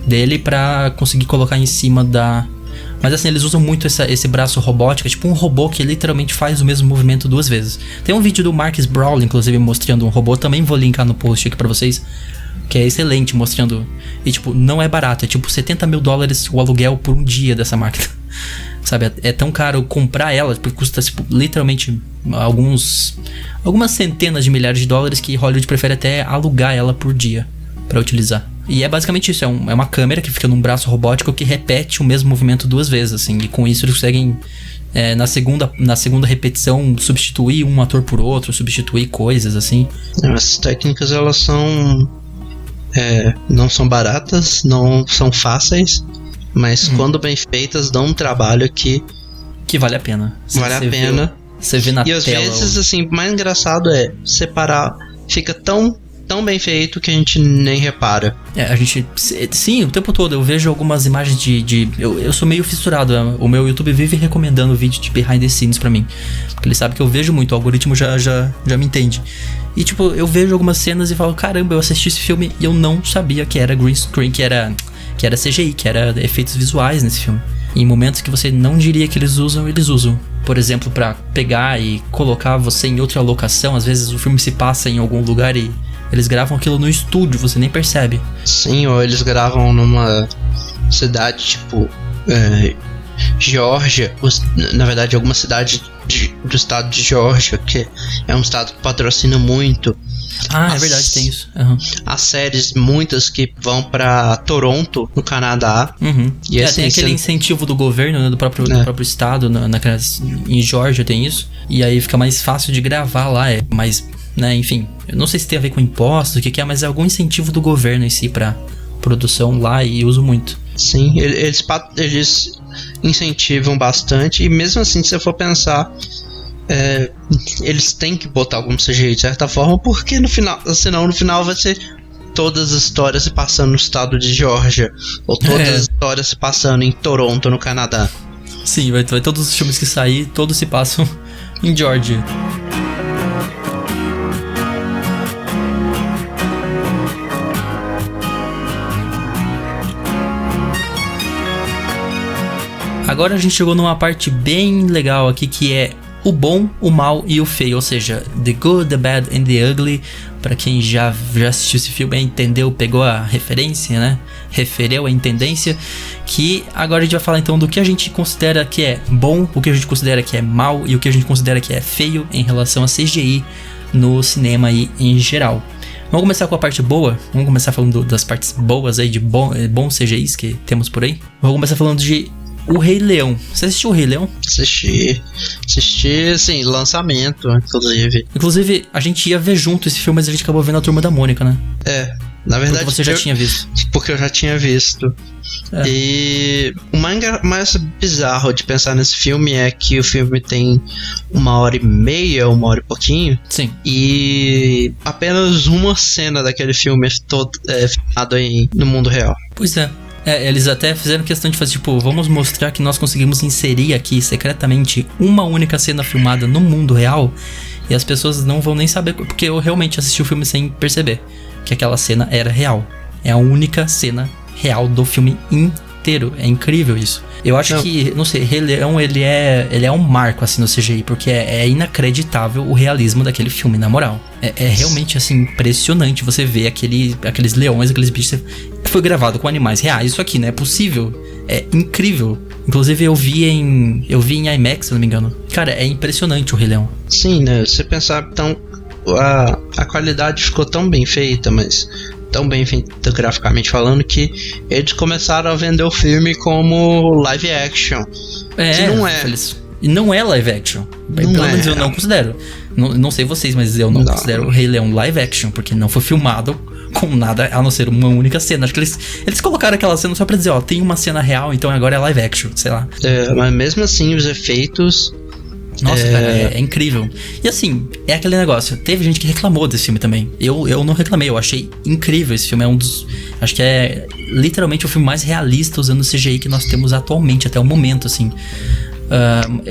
dele pra conseguir colocar em cima da... Mas assim, eles usam muito esse braço robótico, tipo um robô que literalmente faz o mesmo movimento 2 vezes. Tem um vídeo do Marcus Brawley, inclusive, mostrando um robô, também vou linkar no post aqui pra vocês, que é excelente, mostrando... E tipo, não é barato, é tipo $70 mil o aluguel por um dia dessa máquina. Sabe, é tão caro comprar ela, porque custa tipo, literalmente algumas centenas de milhares de dólares, que Hollywood prefere até alugar ela por dia pra utilizar. E é basicamente isso, é uma câmera que fica num braço robótico que repete o mesmo movimento 2 vezes, assim, e com isso eles conseguem, na segunda repetição, substituir um ator por outro, substituir coisas, assim.
Essas técnicas, elas são... não são baratas, não são fáceis, mas quando bem feitas dão um trabalho que
vale a pena.
Vale a pena.
Você vê na tela.
E às vezes, assim, o mais engraçado é separar, fica tão bem feito que a gente nem repara.
A gente... Sim, o tempo todo eu vejo algumas imagens eu sou meio fissurado. O meu YouTube vive recomendando vídeo de behind the scenes pra mim, porque ele sabe que eu vejo muito, o algoritmo já me entende. E tipo, eu vejo algumas cenas e falo, caramba, eu assisti esse filme e eu não sabia que era green screen, que era CGI, que era efeitos visuais nesse filme. E em momentos que você não diria que eles usam. Por exemplo, pra pegar e colocar você em outra locação. Às vezes o filme se passa em algum lugar e eles gravam aquilo no estúdio, você nem percebe.
Sim, ou eles gravam numa cidade tipo Geórgia, na verdade alguma cidade do estado de Geórgia, que é um estado que patrocina muito.
É verdade, tem isso.
As séries, muitas que vão pra Toronto, no Canadá.
E assim, tem aquele incentivo do governo, né, do próprio estado, em Geórgia tem isso. E aí fica mais fácil de gravar lá, mas, né, enfim, eu não sei se tem a ver com impostos, o que é, mas é algum incentivo do governo em si pra produção lá, e uso muito.
Sim, eles incentivam bastante, e mesmo assim, se você for pensar, eles têm que botar algum CGI de certa forma, porque no final, senão no final vai ser todas as histórias se passando no estado de Geórgia, ou todas as histórias se passando em Toronto, no Canadá.
Sim, vai todos os filmes que sair, todos se passam em Geórgia. Agora a gente chegou numa parte bem legal aqui, que é o bom, o mal e o feio, ou seja, The Good, The Bad and The Ugly. Pra quem já assistiu esse filme, entendeu, pegou a referência, né? Referiu a intendência. Que agora a gente vai falar então do que a gente considera que é bom, o que a gente considera que é mal e o que a gente considera que é feio em relação a CGI no cinema aí em geral. Vamos começar com a parte boa. Vamos começar falando das partes boas aí, de bons CGIs que temos por aí. Vamos começar falando de O Rei Leão. Você assistiu O Rei Leão?
Assisti, assim, lançamento, inclusive.
Inclusive, a gente ia ver junto esse filme, mas a gente acabou vendo a Turma da Mônica, né?
Na verdade...
Porque você já tinha visto.
Porque eu já tinha visto. E o mais bizarro de pensar nesse filme é que o filme tem 1h30, 1h e pouquinho.
Sim.
E apenas uma cena daquele filme é filmado no mundo real.
Pois é. Eles até fizeram questão de fazer, tipo, vamos mostrar que nós conseguimos inserir aqui secretamente uma única cena filmada no mundo real, e as pessoas não vão nem saber, porque eu realmente assisti o filme sem perceber que aquela cena era real. É a única cena real do filme inteiro. É incrível isso. Eu acho que, não sei, Rei Leão, ele é um marco, assim, no CGI, porque é inacreditável o realismo daquele filme, na moral. É realmente, assim, impressionante você ver aqueles leões, aqueles bichos. Foi gravado com animais reais, isso aqui, não é possível. É incrível. Inclusive eu vi em IMAX, se não me engano. Cara, é impressionante o Rei Leão.
Sim, né? Você pensar, então, a qualidade ficou tão bem feita, mas tão bem feita graficamente falando, que eles começaram a vender o filme como live action. Que não é.
E não é live action. Pelo menos eu não considero. Não sei vocês, mas eu não considero o Rei Leão live action, porque não foi filmado com nada a não ser uma única cena. Acho que eles colocaram aquela cena só pra dizer, ó, tem uma cena real, então agora é live action, sei lá.
Mas mesmo assim, os efeitos...
Nossa, cara, é incrível. E assim, é aquele negócio, teve gente que reclamou desse filme também. Eu não reclamei, eu achei incrível esse filme. É um dos... Acho que é literalmente o filme mais realista usando o CGI que nós temos atualmente, até o momento, assim.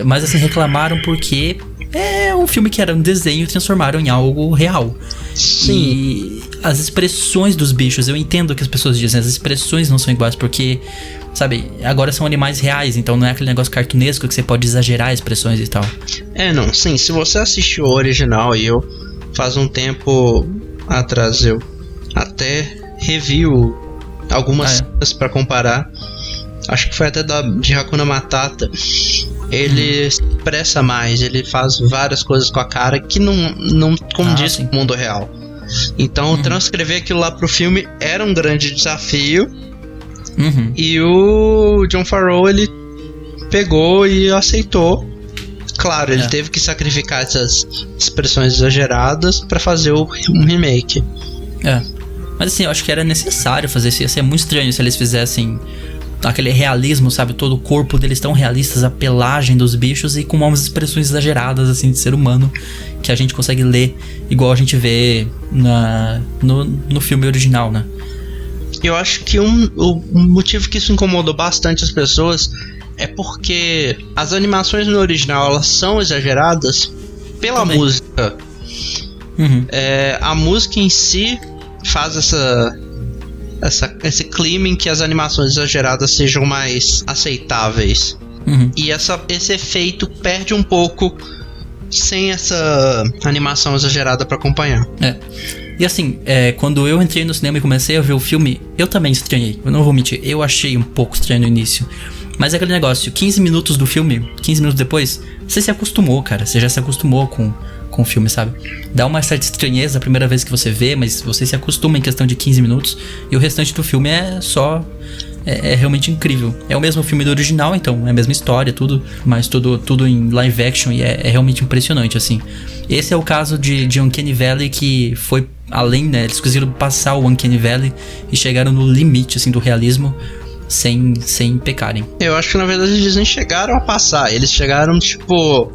Mas assim, reclamaram porque é um filme que era um desenho e transformaram em algo real.
Sim.
E as expressões dos bichos, eu entendo que as pessoas dizem, as expressões não são iguais porque, sabe, agora são animais reais, então não é aquele negócio cartunesco que você pode exagerar expressões e tal.
Não, sim, se você assistiu o original, e eu faz um tempo atrás eu até review algumas cenas pra comparar, acho que foi até de Hakuna Matata. Ele expressa mais, ele faz várias coisas com a cara que não condiz com o mundo real. Então transcrever aquilo lá pro filme era um grande desafio. E o Jon Favreau, ele pegou e aceitou. Claro, ele teve que sacrificar essas expressões exageradas pra fazer um remake.
Mas assim, eu acho que era necessário fazer isso. Ia ser muito estranho se eles fizessem aquele realismo, sabe? Todo o corpo deles tão realistas, a pelagem dos bichos e com umas expressões exageradas, assim, de ser humano, que a gente consegue ler igual a gente vê no filme original, né?
Eu acho que o motivo que isso incomodou bastante as pessoas é porque as animações no original, elas são exageradas pela música. A música em si faz esse clima em que as animações exageradas sejam mais aceitáveis. E esse efeito perde um pouco sem essa animação exagerada pra acompanhar.
E assim, quando eu entrei no cinema e comecei a ver o filme, eu também estranhei. Eu não vou mentir, eu achei um pouco estranho no início. Mas é aquele negócio, 15 minutos do filme, 15 minutos depois, você se acostumou, cara. Você já se acostumou com o filme, sabe? Dá uma certa estranheza a primeira vez que você vê, mas você se acostuma em questão de 15 minutos. E o restante do filme é só... É realmente incrível. É o mesmo filme do original, então é a mesma história, tudo, mas tudo em live action, e é realmente impressionante, assim. Esse é o caso de Uncanny Valley, que foi além, né? Eles conseguiram passar o Uncanny Valley e chegaram no limite, assim, do realismo sem pecarem.
Eu acho que na verdade eles nem chegaram a passar, eles chegaram, tipo,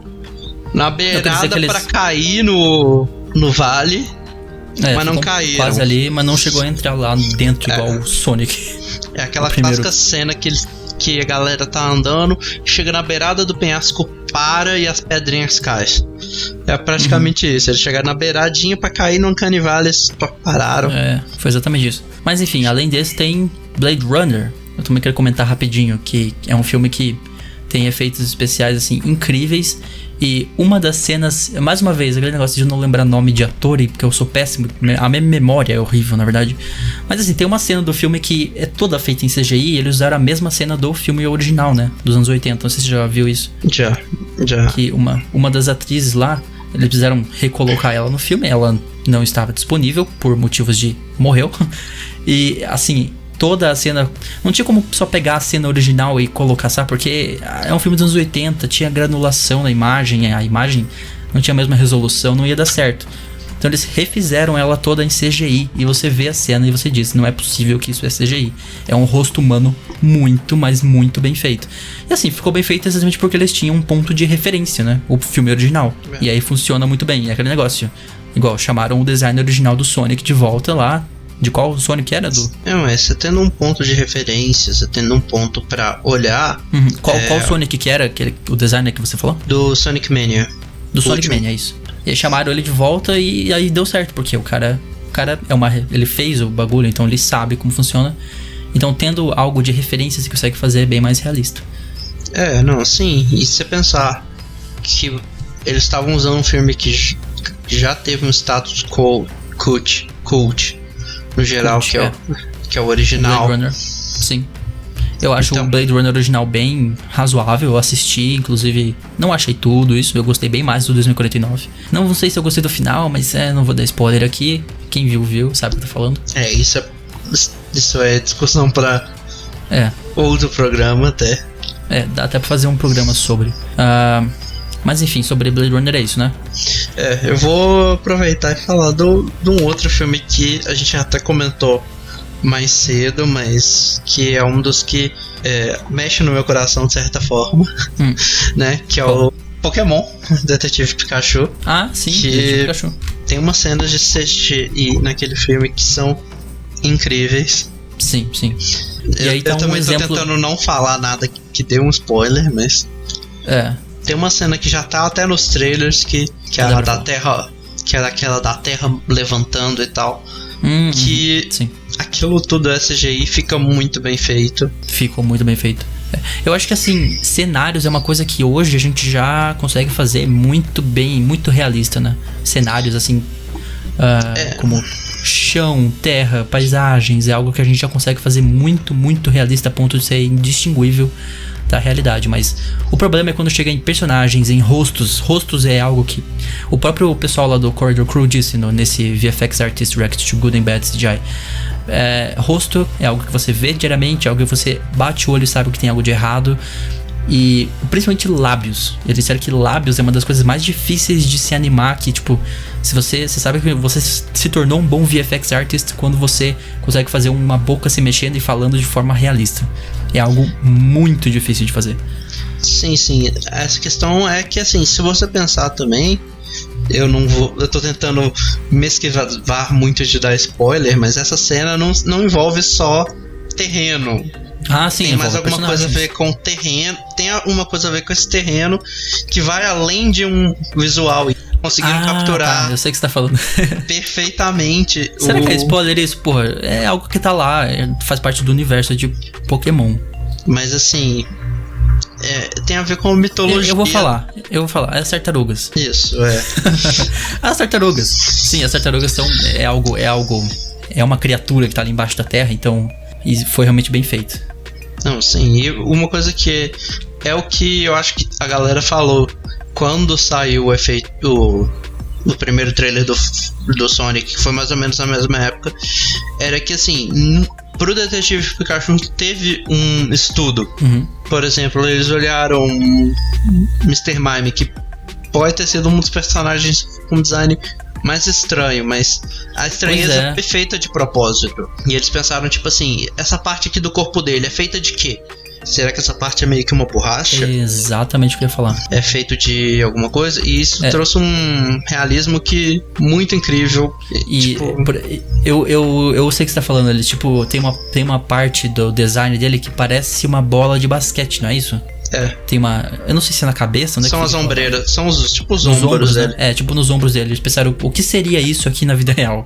na beirada pra cair no vale, mas não caíram.
Quase ali, mas não chegou a entrar lá dentro igual o Sonic.
É aquela clássica cena que a galera tá andando, chega na beirada do penhasco, para e as pedrinhas caem. É praticamente isso. Eles chegaram na beiradinha pra cair no Uncanny Valley, pararam.
Foi exatamente isso. Mas enfim, além desse tem Blade Runner. Eu também quero comentar rapidinho que é um filme que tem efeitos especiais assim incríveis. E uma das cenas, mais uma vez, aquele negócio de não lembrar nome de ator, porque eu sou péssimo, a minha memória é horrível, na verdade. Mas assim, tem uma cena do filme que é toda feita em CGI e eles usaram a mesma cena do filme original, né? Dos anos 80, não sei se você já viu isso.
Já.
Que uma das atrizes lá, eles fizeram recolocar ela no filme, ela não estava disponível por motivos de morreu. E assim, toda a cena, não tinha como só pegar a cena original e colocar, sabe? Porque é um filme dos anos 80, tinha granulação na imagem, a imagem não tinha a mesma resolução, não ia dar certo. Então eles refizeram ela toda em CGI e você vê a cena e você diz, não é possível que isso é CGI. É um rosto humano muito, mas muito bem feito. E assim, ficou bem feito exatamente porque eles tinham um ponto de referência, né? O filme original. E aí funciona muito bem, é aquele negócio. Igual, chamaram o design original do Sonic de volta lá. De qual Sonic era, Du?
Mas você tendo um ponto de referência, você tendo um ponto pra olhar...
Qual Sonic que era o designer que você falou?
Do Sonic Mania.
Do Sonic Mania, é isso. E aí chamaram ele de volta e aí deu certo, porque o cara ele fez o bagulho, então ele sabe como funciona. Então tendo algo de referência você consegue fazer bem mais realista.
Sim. E se você pensar que eles estavam usando um filme que já teve um status cult no geral, que é o original.
Blade Runner, sim. Eu acho o Blade Runner original bem razoável. Eu assisti, inclusive, não achei tudo isso. Eu gostei bem mais do 2049. Não sei se eu gostei do final, mas não vou dar spoiler aqui. Quem viu, sabe o que eu tô falando.
Isso é discussão pra outro programa até.
Dá até pra fazer um programa sobre. Mas enfim, sobre Blade Runner é isso, né?
Eu vou aproveitar e falar de um outro filme que a gente até comentou mais cedo, mas que é um dos que mexe no meu coração de certa forma, né? Que é o Pokémon, Detetive Pikachu.
Sim,
que
Detetive Pikachu.
Tem umas cenas de CGI naquele filme que são incríveis.
Sim. E aí
eu também tô tentando não falar nada que dê um spoiler, mas... Tem uma cena que já tá até nos trailers que é a da Terra, que era aquela da Terra levantando e tal. Que
sim.
Aquilo tudo é CGI, fica muito bem feito.
Ficou muito bem feito. Eu acho que assim, cenários é uma coisa que hoje a gente já consegue fazer muito bem, muito realista, né? Cenários assim, como chão, terra, paisagens, é algo que a gente já consegue fazer muito, muito realista a ponto de ser indistinguível da realidade. Mas o problema é quando chega em personagens, em rostos. Rostos é algo que o próprio pessoal lá do Corridor Crew disse nesse VFX Artist React to Good and Bad CGI. Rosto é algo que você vê diariamente, é algo que você bate o olho e sabe que tem algo de errado. E principalmente lábios. Eles disseram que lábios é uma das coisas mais difíceis de se animar. Que tipo, se você sabe que você se tornou um bom VFX artist quando você consegue fazer uma boca se mexendo e falando de forma realista. É algo muito difícil de fazer.
Sim. Essa questão é que assim, se você pensar também, eu tô tentando me esquivar muito de dar spoiler, mas essa cena não envolve só terreno.
Sim,
tem mais alguma coisa a ver com o terreno. Tem alguma coisa a ver com esse terreno que vai além de um visual e conseguindo capturar.
Eu sei o que você tá falando.
Perfeitamente.
Será que é spoiler isso? Porra, é algo que tá lá, faz parte do universo de Pokémon.
Mas assim, tem a ver com mitologia.
Eu vou falar, é as tartarugas.
Isso,
As tartarugas. Sim, as tartarugas são é uma criatura que tá ali embaixo da terra, então e foi realmente bem feito.
Não, sim, e uma coisa que é o que eu acho que a galera falou quando saiu o efeito do primeiro trailer do Sonic, que foi mais ou menos na mesma época, era que assim, pro Detetive Pikachu teve um estudo. Por exemplo, eles olharam Mr. Mime, que pode ter sido um dos personagens com design mais estranho, mas a estranheza foi feita de propósito. E eles pensaram, tipo assim, essa parte aqui do corpo dele é feita de quê? será que essa parte é meio que uma borracha?
É exatamente o que eu ia falar.
É feito de alguma coisa? E isso trouxe um realismo que muito incrível.
E
tipo...
eu sei que você tá falando ali, tipo, tem uma parte do design dele que parece uma bola de basquete, não é isso?
É.
Tem uma... Eu não sei se é na cabeça...
São as ombreiras. São os, tipo, os ombros dele.
Né? É, tipo nos ombros dele. Eles pensaram, o que seria isso aqui na vida real?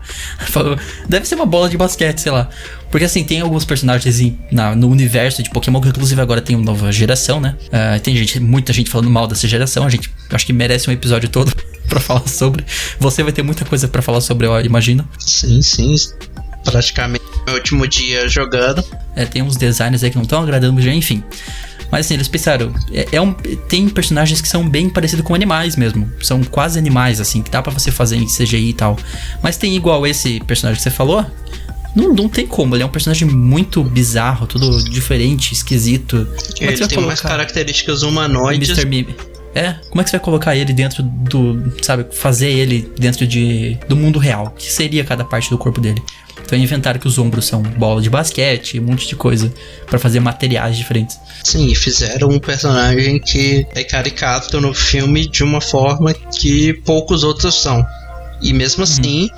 Deve ser uma bola de basquete, sei lá. Porque assim, tem alguns personagens no universo de Pokémon, que inclusive agora tem uma nova geração, né? Tem muita gente falando mal dessa geração. A gente acho que merece um episódio todo pra falar sobre. Você vai ter muita coisa pra falar sobre, eu imagino.
Sim. Praticamente meu último dia jogando.
Tem uns designs aí que não estão agradando, enfim. Mas assim, eles pensaram, tem personagens que são bem parecidos com animais mesmo. São quase animais, assim, que dá pra você fazer em CGI e tal. Mas tem igual esse personagem que você falou, não tem como. Ele é um personagem muito bizarro, tudo diferente, esquisito.
Ele tem umas características humanoides.
Mr. Mime. Como é que você vai colocar ele dentro do... Sabe, fazer ele dentro do mundo real? O que seria cada parte do corpo dele? Então inventaram que os ombros são bola de basquete, um monte de coisa pra fazer materiais diferentes.
Sim, fizeram um personagem que é caricato no filme de uma forma que poucos outros são. E mesmo assim,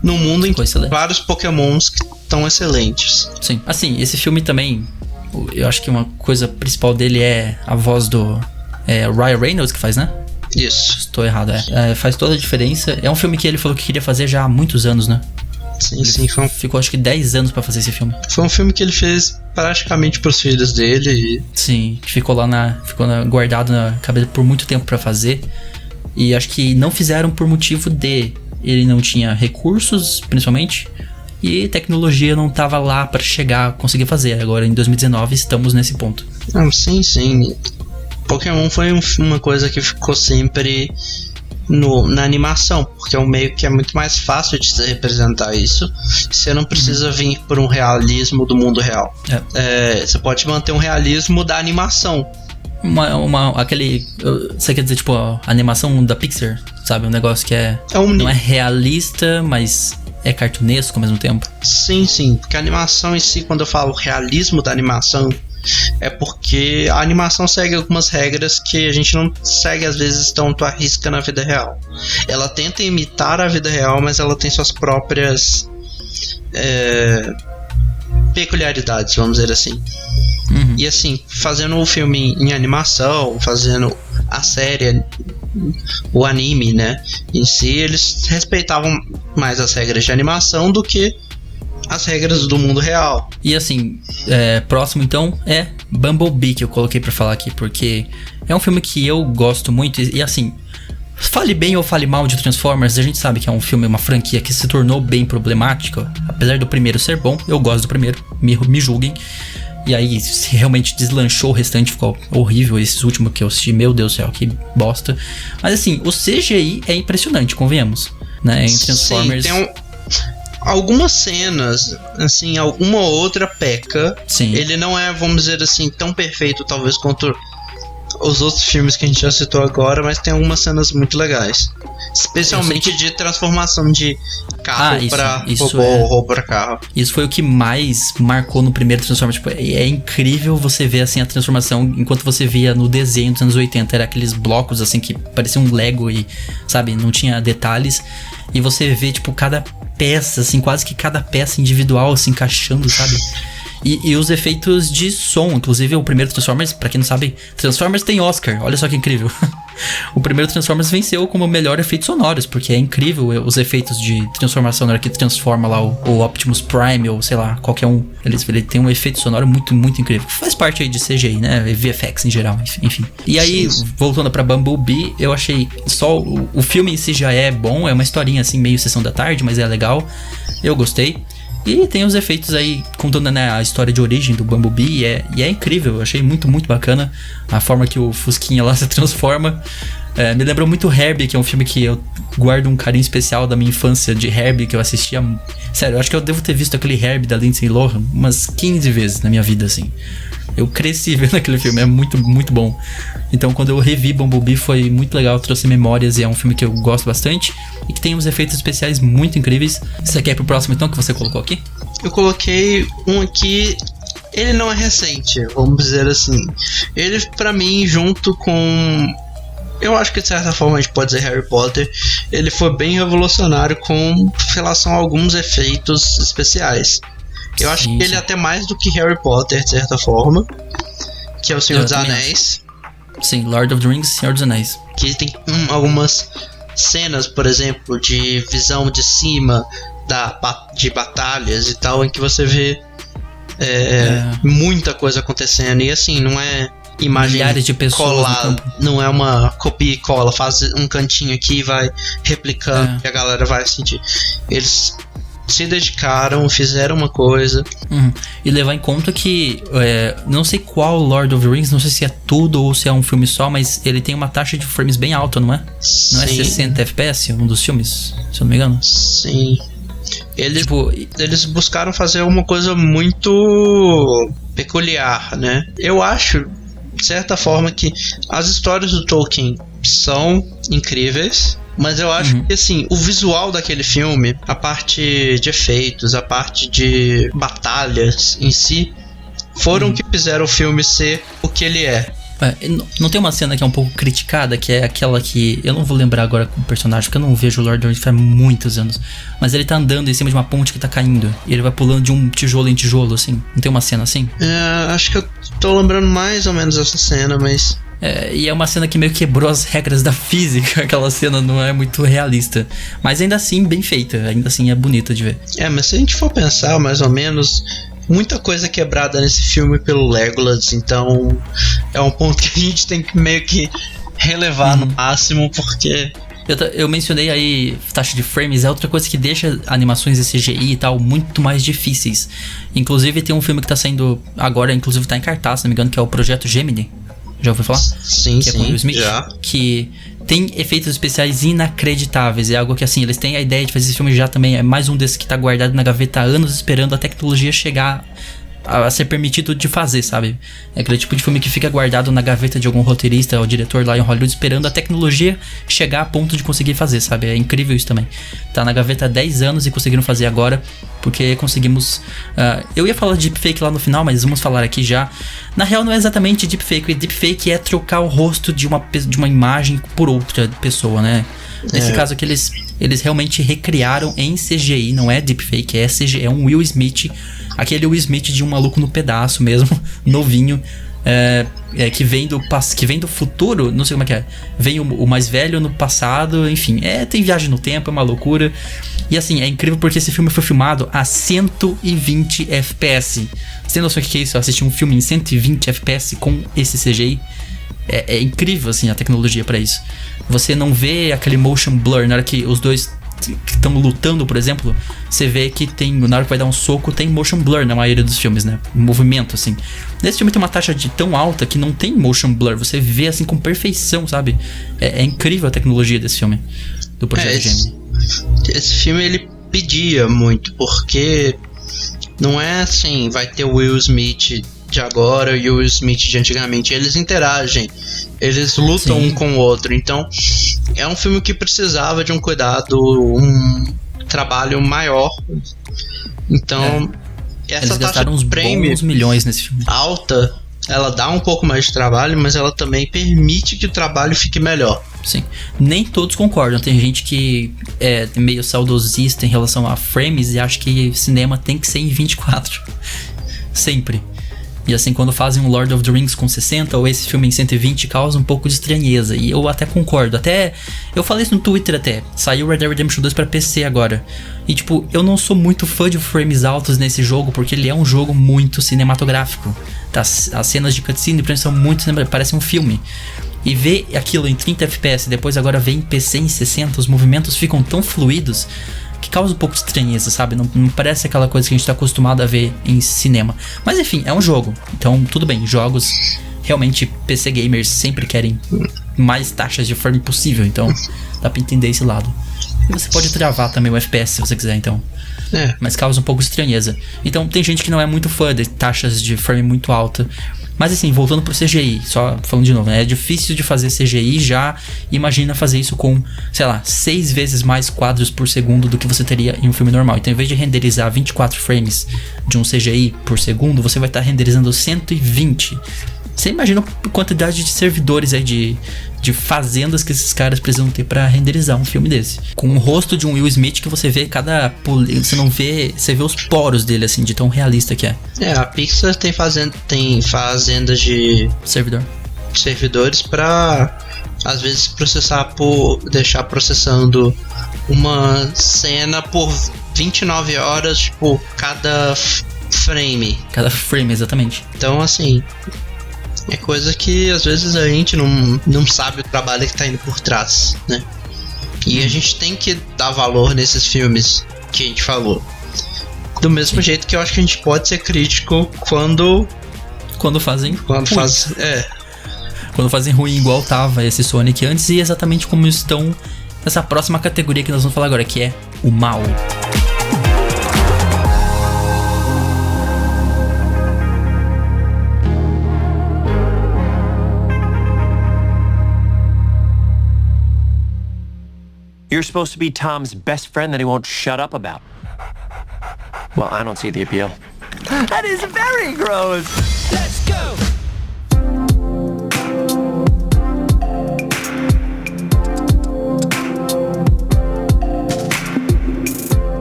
no mundo em vários Pokémons que estão excelentes.
Sim, assim, esse filme também, eu acho que uma coisa principal dele é a voz do Ryan Reynolds que faz, né?
Isso.
Estou errado, faz toda a diferença. É um filme que ele falou que queria fazer já há muitos anos, né?
Sim.
Ficou acho que 10 anos pra fazer esse filme.
Foi um filme que ele fez praticamente pros filhos dele.
Sim, que ficou guardado na cabeça por muito tempo pra fazer. E acho que não fizeram por motivo de... Ele não tinha recursos, principalmente. E tecnologia não tava lá pra conseguir fazer. Agora, em 2019, estamos nesse ponto.
Sim. Pokémon foi uma coisa que ficou sempre... na animação, porque é um meio que é muito mais fácil de se representar isso. Você não precisa vir por um realismo do mundo real. Você pode manter um realismo da animação.
Você quer dizer, tipo, a animação da Pixar, sabe? Um negócio que não é realista, mas é cartunesco ao mesmo tempo.
Sim, porque a animação em si, quando eu falo realismo da animação, é porque a animação segue algumas regras que a gente não segue às vezes tanto à risca na vida real. Ela tenta imitar a vida real, mas ela tem suas próprias peculiaridades, vamos dizer assim. E assim, fazendo o filme em animação, fazendo a série, o anime, né, em si, eles respeitavam mais as regras de animação do que as regras do mundo real.
E assim, próximo então é Bumblebee, que eu coloquei pra falar aqui, porque é um filme que eu gosto muito. E assim, fale bem ou fale mal de Transformers, a gente sabe que é um filme, uma franquia que se tornou bem problemática. Apesar do primeiro ser bom, eu gosto do primeiro, me julguem. E aí, se realmente deslanchou, o restante ficou horrível. Esses últimos que eu assisti, meu Deus do céu, que bosta. Mas assim, o CGI é impressionante, convenhamos, né? Em Transformers...
Sim, tem algumas cenas, assim, alguma outra peca.
Sim.
Ele não é, vamos dizer assim, tão perfeito talvez quanto os outros filmes que a gente já citou agora, mas tem algumas cenas muito legais. Especialmente de transformação de carro pra robô pra carro.
Isso foi o que mais marcou no primeiro Transformers. Tipo, é incrível você ver assim a transformação, enquanto você via no desenho dos anos 80. Era aqueles blocos assim que pareciam um Lego e, sabe, não tinha detalhes. E você vê, tipo, cada peça, assim, quase que cada peça individual se encaixando, sabe? E os efeitos de som, inclusive o primeiro Transformers, pra quem não sabe, Transformers tem Oscar, olha só que incrível. O primeiro Transformers venceu como melhor efeitos sonoros, porque é incrível os efeitos de transformação na hora que transforma lá o Optimus Prime, ou sei lá, qualquer um. Ele tem um efeito sonoro muito, muito incrível. Faz parte aí de CGI, né? VFX em geral, enfim. E aí, voltando pra Bumblebee, eu achei só o filme em si já é bom, é uma historinha assim, meio sessão da tarde, mas é legal. Eu gostei. E tem os efeitos aí, contando, né, a história de origem do Bumblebee, e é incrível, eu achei muito, muito bacana a forma que o Fusquinha lá se transforma. Me lembrou muito Herbie, que é um filme que eu guardo um carinho especial da minha infância de Herbie, que eu assistia. Sério, eu acho que eu devo ter visto aquele Herbie da Lindsay Lohan umas 15 vezes na minha vida, assim. Eu cresci vendo aquele filme, é muito, muito bom. Então quando eu revi Bumblebee foi muito legal, trouxe memórias e é um filme que eu gosto bastante e que tem uns efeitos especiais muito incríveis. Você quer ir pro próximo então, que você colocou aqui?
Eu coloquei um aqui ele não é recente, vamos dizer assim. Ele, pra mim, junto com... Eu acho que de certa forma a gente pode dizer Harry Potter, ele foi bem revolucionário com relação a alguns efeitos especiais. Eu acho que ele é até mais do que Harry Potter, de certa forma, que é o Senhor dos Anéis.
Sim, Lord of the Rings, Senhor dos Anéis.
Que tem algumas cenas, por exemplo, de visão de cima de batalhas e tal, em que você vê muita coisa acontecendo. E assim, não é imagem
milhares de pessoas
colada, não é uma copia e cola, faz um cantinho aqui e vai replicando e a galera vai sentir. Eles se dedicaram, fizeram uma coisa.
E levar em conta que não sei qual Lord of the Rings, não sei se é tudo ou se é um filme só, mas ele tem uma taxa de frames bem alta, não é?
Sim.
Não é 60 FPS um dos filmes, se eu não me engano?
Sim. Eles buscaram fazer uma coisa muito peculiar, né? Eu acho, de certa forma, que as histórias do Tolkien são incríveis, mas eu acho que, assim, o visual daquele filme, a parte de efeitos, a parte de batalhas em si, foram que fizeram o filme ser o que ele é.
Não tem uma cena que é um pouco criticada, que é aquela que... Eu não vou lembrar agora com o personagem, porque eu não vejo o Lord of the Rings faz muitos anos. Mas ele tá andando em cima de uma ponte que tá caindo. E ele vai pulando de um tijolo em tijolo, assim. Não tem uma cena assim?
Acho que eu tô lembrando mais ou menos essa cena, mas...
E é uma cena que meio quebrou as regras da física. Aquela cena não é muito realista. Mas ainda assim, bem feita. Ainda assim, é bonita de ver.
Mas se a gente for pensar, mais ou menos... Muita coisa quebrada nesse filme pelo Legolas, então é um ponto que a gente tem que meio que relevar no máximo, porque...
Eu mencionei aí taxa de frames, é outra coisa que deixa animações de CGI e tal muito mais difíceis. Inclusive tem um filme que tá saindo agora, inclusive tá em cartaz, se não me engano, que é o Projeto Gemini. Já ouviu falar?
Sim,
que é com Will Smith, já. Que tem efeitos especiais inacreditáveis. É algo que, assim, eles têm a ideia de fazer esse filme já também. É mais um desses que tá guardado na gaveta há anos esperando a tecnologia chegar a ser permitido de fazer, sabe? É aquele tipo de filme que fica guardado na gaveta de algum roteirista ou diretor lá em Hollywood esperando a tecnologia chegar a ponto de conseguir fazer, sabe? É incrível isso também. Tá na gaveta há 10 anos e conseguiram fazer agora porque conseguimos... eu ia falar de deepfake lá no final, mas vamos falar aqui já. Na real não é exatamente deepfake. Deepfake é trocar o rosto de uma imagem por outra pessoa, né? Nesse caso aqui eles realmente recriaram em CGI, não é deepfake, é CGI, é um Will Smith, aquele Will Smith de Um Maluco no Pedaço mesmo, novinho, que vem do futuro, não sei como é que é, vem o mais velho no passado, enfim, tem viagem no tempo, é uma loucura. E assim, é incrível porque esse filme foi filmado a 120 FPS. Você tem noção do que é isso? Assistir um filme em 120 FPS com esse CGI? É incrível, assim, a tecnologia pra isso. Você não vê aquele motion blur na hora que os dois estão lutando, por exemplo. Você vê que na hora que vai dar um soco, tem motion blur na maioria dos filmes, né? Movimento, assim. Nesse filme tem uma taxa de tão alta que não tem motion blur. Você vê, assim, com perfeição, sabe? É incrível a tecnologia desse filme, do Projeto Gemini.
Esse filme, ele pedia muito, porque não é assim, vai ter o Will Smith de agora e o Will Smith de antigamente. Eles interagem, eles lutam um com o outro. Então é um filme que precisava de um cuidado, um trabalho maior. Então essa taxa de prêmio
bons milhões nesse filme
alta, ela dá um pouco mais de trabalho, mas ela também permite que o trabalho fique melhor.
Sim, nem todos concordam. Tem gente que é meio saudosista em relação a frames e acha que cinema tem que ser em 24 sempre. E assim, quando fazem um Lord of the Rings com 60 ou esse filme em 120, causa um pouco de estranheza. E eu até concordo. Até eu falei isso no Twitter até. Saiu Red Dead Redemption 2 pra PC agora. E tipo, eu não sou muito fã de frames altos nesse jogo, porque ele é um jogo muito cinematográfico. As cenas de cutscene são muito... Parece um filme. E ver aquilo em 30 FPS e depois agora ver em PC em 60, os movimentos ficam tão fluidos que causa um pouco de estranheza, sabe? Não parece aquela coisa que a gente tá acostumado a ver em cinema. Mas enfim, é um jogo. Então tudo bem, jogos... Realmente PC gamers sempre querem mais taxas de frame possível. Então dá pra entender esse lado. E você pode travar também o FPS se você quiser, então. Mas causa um pouco de estranheza. Então tem gente que não é muito fã de taxas de frame muito alta. Mas assim, voltando pro CGI, só falando de novo, né? É difícil de fazer CGI já. Imagina fazer isso com, sei lá, 6 vezes mais quadros por segundo do que você teria em um filme normal. Então, em vez de renderizar 24 frames de um CGI por segundo, você vai estar renderizando 120. Você imagina a quantidade de servidores aí de fazendas que esses caras precisam ter pra renderizar um filme desse. Com o rosto de um Will Smith que você vê você não vê, você vê os poros dele assim, de tão realista que é.
A Pixar tem fazendas de servidores pra às vezes deixar processando uma cena por 29 horas, tipo, cada frame.
Cada frame, exatamente.
Então, assim, é coisa que às vezes a gente não sabe o trabalho que tá indo por trás, né? E a gente tem que dar valor nesses filmes que a gente falou. Do mesmo jeito que eu acho que a gente pode ser crítico quando fazem
ruim, igual tava esse Sonic antes, e exatamente como estão nessa próxima categoria que nós vamos falar agora, que é o mal.
You're supposed to be Tom's best friend that he won't shut up about. Well, I don't see the appeal. That is very gross. Let's go.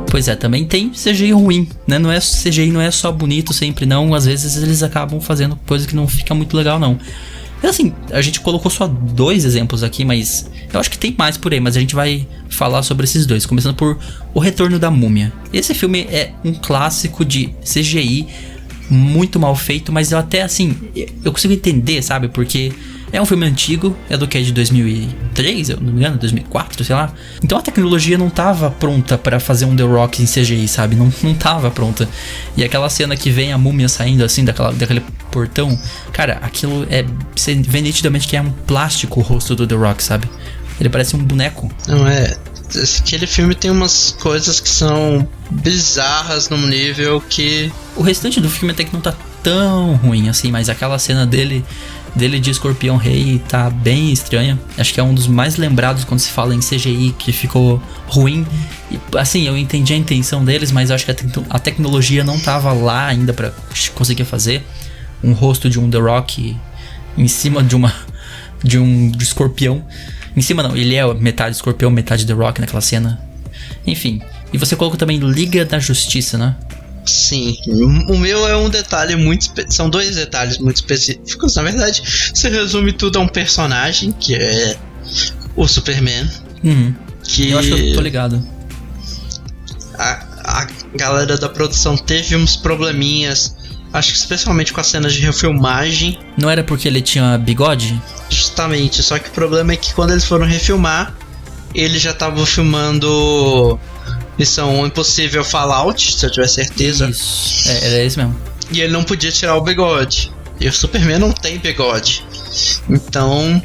Pois é, também tem CGI ruim, né? CGI não é só bonito sempre, não. Às vezes eles acabam fazendo coisa que não fica muito legal, não. Assim, a gente colocou só 2 exemplos aqui, mas eu acho que tem mais por aí, mas a gente vai falar sobre esses 2, começando por O Retorno da Múmia. Esse filme é um clássico de CGI muito mal feito, mas eu até, assim, eu consigo entender, sabe? Porque é um filme antigo, é do que é de 2003, eu não me engano, 2004, sei lá. Então a tecnologia não tava pronta pra fazer um The Rock em CGI, sabe? Não tava pronta. E aquela cena que vem a múmia saindo assim daquele portão, cara, aquilo você vê nitidamente que é um plástico o rosto do The Rock, sabe? Ele parece um boneco.
Não é. Aquele filme tem umas coisas que são bizarras num nível que...
O restante do filme até que não tá tão ruim assim, mas aquela cena dele de Escorpião Rei tá bem estranha. Acho que é um dos mais lembrados quando se fala em CGI que ficou ruim. E, assim, eu entendi a intenção deles, mas eu acho que a tecnologia não tava lá ainda pra conseguir fazer um rosto de um The Rock em cima de um escorpião. Em cima não, ele é metade escorpião, metade The Rock naquela cena. Enfim, e você colocou também Liga da Justiça, né?
Sim, o meu é um detalhe muito são 2 detalhes muito específicos. Na verdade, você resume tudo a um personagem, que é o Superman. Que
eu acho que eu tô ligado.
A galera da produção teve uns probleminhas, acho que especialmente com as cenas de refilmagem.
Não era porque ele tinha bigode?
Justamente, só que o problema é que quando eles foram refilmar, eles já estavam filmando Missão Impossível Fallout, se eu tiver certeza.
Isso, era isso mesmo.
E ele não podia tirar o bigode. E o Superman não tem bigode. Então,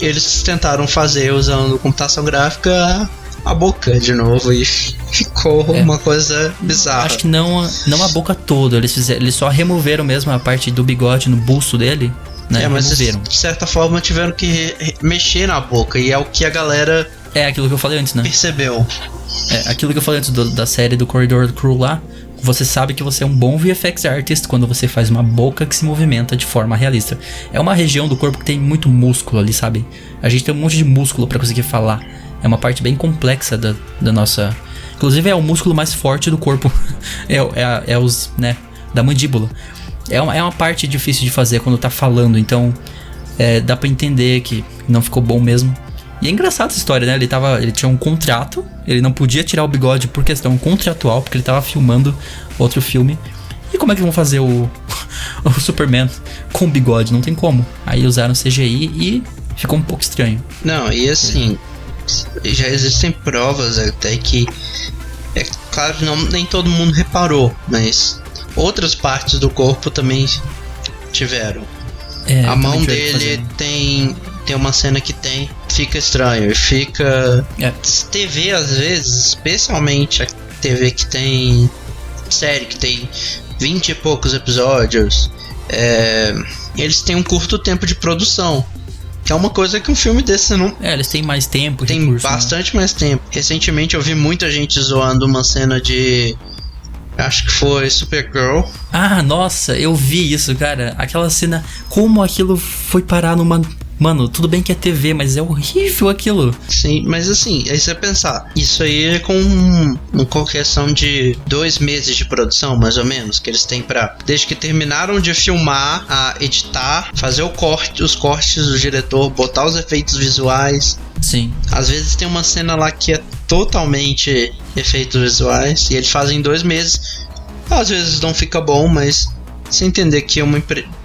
eles tentaram fazer usando computação gráfica a boca de novo e ficou uma coisa bizarra.
Acho que não a boca toda, eles só removeram mesmo a parte do bigode no busto dele, né?
Mas
removeram.
De certa forma tiveram que mexer na boca, e é o que a galera
aquilo que eu falei antes, né?
percebeu.
Aquilo que eu falei antes da série do Corridor Crew lá. Você sabe que você é um bom VFX artist quando você faz uma boca que se movimenta de forma realista. É uma região do corpo que tem muito músculo ali, sabe? A gente tem um monte de músculo pra conseguir falar. É uma parte bem complexa da nossa... Inclusive é o músculo mais forte do corpo. Os, né, da mandíbula. É uma parte difícil de fazer quando tá falando. Então dá pra entender que não ficou bom mesmo. E é engraçado essa história, né? Ele tinha um contrato, ele não podia tirar o bigode por questão contratual, porque ele tava filmando outro filme. E como é que vão fazer o Superman com bigode? Não tem como. Aí usaram CGI e ficou um pouco estranho.
Não, e assim, já existem provas até que, é claro, nem todo mundo reparou, mas outras partes do corpo também tiveram. A mão dele tem uma cena que fica estranho, fica... TV às vezes, especialmente a TV que tem série que tem 20 e poucos episódios, eles têm um curto tempo de produção. Que é uma coisa que um filme desse não...
eles têm mais tempo.
Tem
recurso,
bastante mais tempo. Recentemente eu vi muita gente zoando uma cena de... acho que foi Supergirl.
Ah, nossa, eu vi isso, cara. Aquela cena, como aquilo foi parar numa... Mano, tudo bem que é TV, mas é horrível aquilo.
Sim, mas assim, aí você pensar, isso aí é com questão de 2 meses de produção, mais ou menos, que eles têm pra... desde que terminaram de filmar, a editar, fazer os cortes do diretor, botar os efeitos visuais.
Sim.
Às vezes tem uma cena lá que é totalmente efeitos visuais, e eles fazem em 2 meses. Às vezes não fica bom, mas... você entender que